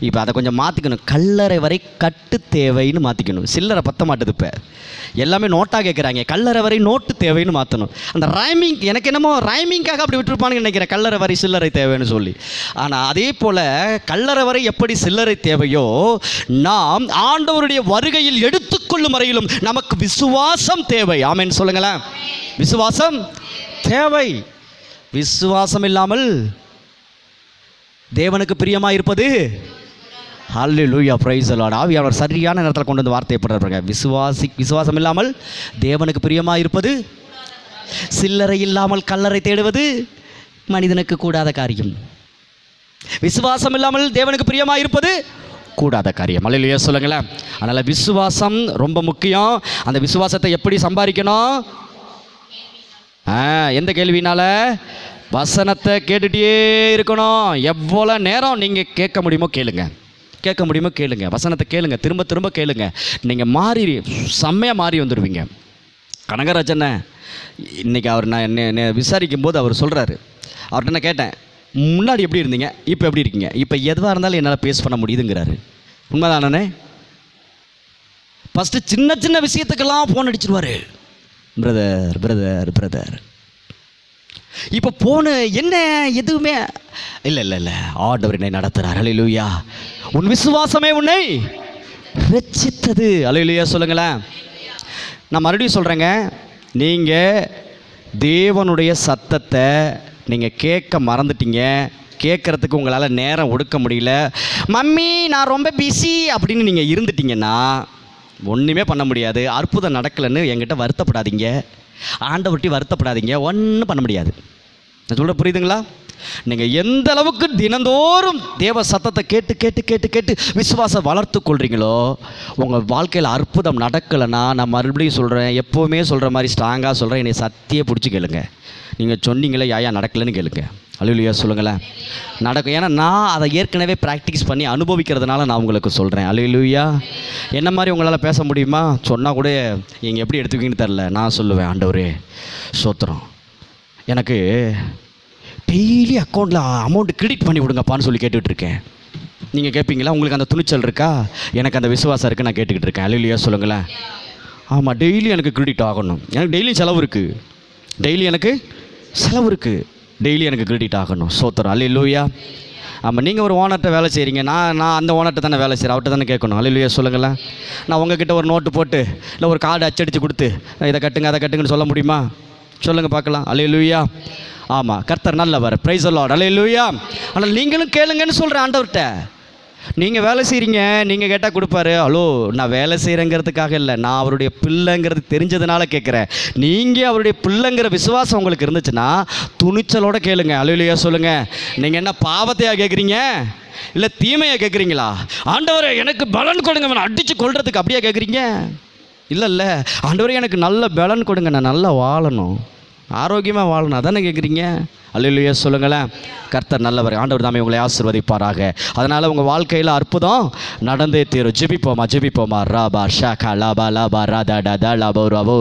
S1: இப்போ அதை கொஞ்சம் மாற்றிக்கணும். கல்லறை வரை கட்டு தேவைன்னு மாற்றிக்கணும். சில்லறை பற்ற மாட்டுது. இப்போ எல்லாமே நோட்டாக கேட்குறாங்க. கல்லறை வரை நோட்டு தேவைன்னு மாற்றணும். அந்த ரைமிங் எனக்கு என்னமோ ரைமிங்காக அப்படி விட்டுருப்பான்னு நினைக்கிறேன். கல்லறை வரை சில்லறை தேவைன்னு சொல்லி. ஆனால் அதே போல் கல்லறை வரை எப்படி சில்லறை தேவையோ, நாம் ஆண்டவருடைய வருகையில் எடுத்துக்கொள்ளும் வரையிலும் நமக்கு விசுவாசம் தேவை. ஆமென் சொல்லுங்களேன். விசுவாசம் தேவை. விசுவாசம் இல்லாமல் தேவனுக்கு பிரியமாக இருப்பது. ஹல்லேலூயா, பிரைஸ் தி லார்ட். ஆவியானவர் சரியான நேரத்தில் கொண்டு வந்து வார்த்தையை போடுறாங்க. விசுவாசம் இல்லாமல் தேவனுக்கு பிரியமாக இருப்பது, சில்லறை இல்லாமல் கல்லறை தேடுவது மனிதனுக்கு கூடாத காரியம். விசுவாசம் இல்லாமல் தேவனுக்கு பிரியமாக இருப்பது கூடாத காரியம். ஹல்லேலூயா சொல்லுங்களேன். அதனால் விசுவாசம் ரொம்ப முக்கியம். அந்த விசுவாசத்தை எப்படி சம்பாதிக்கணும்? எந்த கேள்வினால? வசனத்தை கேட்டுகிட்டே இருக்கணும். எவ்வளோ நேரம் நீங்கள் கேட்க முடியுமோ கேளுங்க, கேட்க முடியுமோ கேளுங்க. வசனத்தை கேளுங்க, திரும்ப திரும்ப கேளுங்க. நீங்கள் மாறி செம்மையாக மாறி வந்துடுவீங்க. கனகராஜனை இன்றைக்கி அவர் நான் என்ன விசாரிக்கும் போது அவர் சொல்கிறாரு, அவர்கிட்ட நான் கேட்டேன், முன்னாடி எப்படி இருந்தீங்க, இப்போ எப்படி இருக்கீங்க? இப்போ எதுவாக இருந்தாலும் என்னால் பேஸ் பண்ண முடியுதுங்கிறாரு. உண்மைதானே? ஃபஸ்ட்டு சின்ன சின்ன விஷயத்துக்கெல்லாம் ஃபோன் அடிச்சிருவார். Brother brother brother. இப்போ போன என்ன எதுவுமே இல்லை இல்லை இல்லை. ஆண்டவர் என்னை நடத்துகிறார். அல்லேலூயா. உன் விசுவாசமே உன்னை ரட்சித்தது. அல்லேலூயா சொல்லுங்களேன். நான் மறுபடியும் சொல்கிறேங்க, நீங்கள் தேவனுடைய சத்தத்தை நீங்கள் கேட்க மறந்துட்டீங்க. கேட்குறதுக்கு உங்களால் நேரம் ஒடுக்க முடியல. மம்மி நான் ரொம்ப பிஸி அப்படின்னு நீங்கள் இருந்துட்டீங்கன்னா ஒன்றுமே பண்ண முடியாது. அற்புதம் நடக்கலைன்னு என்கிட்ட வருத்தப்படாதீங்க, ஆண்டவர்கிட்ட வருத்தப்படாதீங்க. ஒன்றும் பண்ண முடியாது. நான் சொல்கிற புரியுதுங்களா? நீங்கள் எந்த அளவுக்கு தினந்தோறும் தேவ சத்தத்தை கேட்டு கேட்டு கேட்டு கேட்டு விசுவாசம் வளர்த்து கொள்கிறீங்களோ, உங்கள் வாழ்க்கையில் அற்புதம் நடக்கலைன்னா, நான் மறுபடியும் சொல்கிறேன், எப்போவுமே சொல்கிற மாதிரி ஸ்ட்ராங்காக சொல்கிறேன், என்னை சத்தியை பிடிச்சி கேளுங்க. நீங்கள் சொன்னீங்களே யாயா நடக்கலைன்னு கேளுங்க. அல்லேலூயா சொல்லுங்களேன். நடக்கும். ஏன்னா நான் அதை ஏற்கனவே ப்ராக்டிஸ் பண்ணி அனுபவிக்கிறதுனால நான் உங்களுக்கு சொல்கிறேன். அல்லேலூயா. என்ன மாதிரி உங்களால் பேச முடியுமா? சொன்னால் கூட நீங்கள் எப்படி எடுத்துக்கிங்கன்னு தெரில. நான் சொல்லுவேன், ஆண்டவரே ஸ்தோத்திரம், எனக்கு டெய்லி அக்கௌண்ட்டில் அமௌண்ட் கிரெடிட் பண்ணி விடுங்கப்பான்னு சொல்லி கேட்டுட்ருக்கேன். நீங்கள் கேட்பீங்களா? உங்களுக்கு அந்த துணிச்சல் இருக்கா? எனக்கு அந்த விசுவாசம் இருக்குது, நான் கேட்டுக்கிட்டு இருக்கேன். அல்லேலூயா சொல்லுங்களேன். ஆமாம், டெய்லி எனக்கு கிரெடிட் ஆகணும். எனக்கு டெய்லியும் செலவு இருக்குது, டெய்லி எனக்கு செலவு இருக்குது, டெய்லி எனக்கு கிரெடிட் ஆகணும். ஸ்தோத்திரம். அல்லேலூயா. ஆமாம், நீங்கள் ஒரு ஓனர்கிட்ட வேலை செய்கிறீங்க, நான் அந்த ஓனர்கிட்ட தானே வேலை செய்கிறேன், அவர்கிட்ட தானே கேட்கணும். அல்லேலூயா சொல்லுங்களேன். நான் உங்ககிட்ட ஒரு நோட்டு போட்டு இல்லை ஒரு கார்டு அச்சடித்து கொடுத்து இதை கட்டுங்க அதை கட்டுங்கன்னு சொல்ல முடியுமா? சொல்லுங்கள் பார்க்கலாம். அல்லேலூயா. ஆமாம், கர்த்தர் நல்லவர். Praise the Lord. அல்லேலூயா. ஆனால் நீங்களும் கேளுங்கன்னு சொல்கிறேன் ஆண்டவர்கிட்ட. நீங்கள் வேலை செய்கிறீங்க, நீங்கள் கேட்டால் கொடுப்பாரு. ஹலோ, நான் வேலை செய்கிறேங்கிறதுக்காக இல்லை, நான் அவருடைய பிள்ளைங்கிறது தெரிஞ்சதுனால கேட்குறேன். நீங்கள் அவருடைய பிள்ளைங்கிற விசுவாசம் உங்களுக்கு இருந்துச்சுன்னா துணிச்சலோடு கேளுங்க. அல்லேலூயா சொல்லுங்கள். நீங்கள் என்ன பாவத்தையாக கேட்குறீங்க, இல்லை தீமையாக கேட்குறீங்களா? ஆண்டவரே எனக்கு பலன் கொடுங்க, நான் அடித்து கொள்றதுக்கு அப்படியே கேட்குறீங்க? இல்லை, ஆண்டவரே எனக்கு நல்ல பலன் கொடுங்க, நான் நல்லா வாழணும், ஆரோக்கியமாக வாழணும், அதானே கேட்குறீங்க? அல்லேலூயா சொல்லுங்களேன். கர்த்தர் நல்லவர். ஆண்டவர் தாமே உங்களை ஆசீர்வதிப்பாராக. அதனால் உங்கள் வாழ்க்கையில் அற்புதம் நடந்தே தீரும். ஜெபிப்போமா. Rafah Xhaka lava lava Radha டா லாபோ ராபோ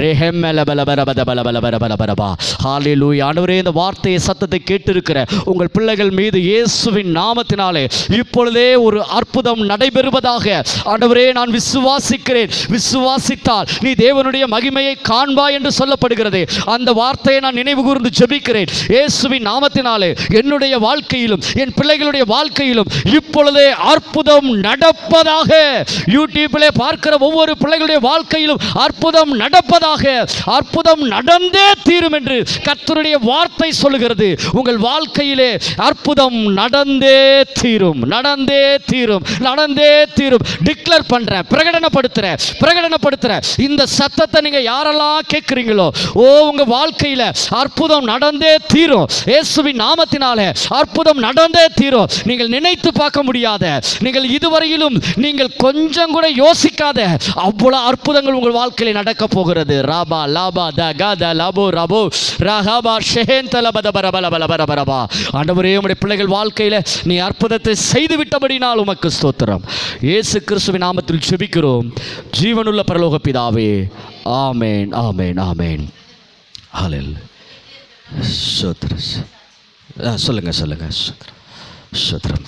S1: ரேஹெம் லபலபரபலபலபலபலபலபலபா. ஹல்லேலூயா. ஆண்டவரே, இந்த வார்த்தையை சத்தத்தை கேட்டிருக்கிற உங்கள் பிள்ளைகள் மீது இயேசுவின் நாமத்தினாலே இப்பொழுதே ஒரு அற்புதம் நடைபெறுவதாக ஆண்டவரே நான் விசுவாசிக்கிறேன். விசுவாசித்தால் நீ தேவனுடைய மகிமையை காண்பாய் என்று சொல்லப்படுகிறது. அந்த வார்த்தையை நான் நினைவு கூர்ந்து ஜெபிக்கிறேன். இயேசுவின் நாமத்தினாலே என்னுடைய வாழ்க்கையிலும் என் பிள்ளைகளுடைய வாழ்க்கையிலும் இப்பொழுதே அற்புதம் நடப்பதாக. யூடியூபிலே பார்க்கிற ஒவ்வொரு பிள்ளைகளுடைய வாழ்க்கையிலும் அற்புதம் நடப்பதாக. அற்புதம் நடந்தே தீரும் என்று கர்த்தருடைய வார்த்தை சொல்லுகிறது. உங்கள் வாழ்க்கையிலே அற்புதம் நடந்தே தீரும், நடந்தே தீரும், நடந்தே தீரும். டிக்ளேர் பண்றேன், பிரகடனப்படுத்துறேன். இந்த சத்தத்தை நீங்க யாரெல்லாம் கேட்கிறீங்களோ, உங்க வாழ்க்கையில அற்புதம் நடந்தே தீரும். இயேசுவின் நாமத்தினாலே அற்புதம் நடந்தே தீரும். நீங்கள் நினைத்து பார்க்க முடியாத, நீங்கள் இதுவரையிலும் நீங்கள் கொஞ்சம் கூட யோசிக்காத அவ்வளவு அற்புதங்கள் உங்கள் வாழ்க்கையில நடக்க போகிறது. ராபா லாபா தகத லாபோ ராபோ ரஹபா ஷெஹேந்தல பதபரபலபலபரபரபா. ஆண்டவரே, உம்முடைய பிள்ளைகள் வாழ்க்கையில நீ அற்புதத்தை செய்து விட்டபடினால் உமக்கு ஸ்தோத்திரம். இயேசு கிறிஸ்துவின் நாமத்தில் ஜெபிக்கிறோம் ஜீவனுள்ள பரலோக பிதாவே. ஆமென், ஆமென், ஆமென். ஹல்லேலூயா. சொல்லுங்க. ஸ்தோத்திரம்.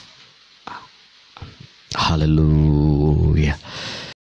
S1: ஹல்லேலூயா.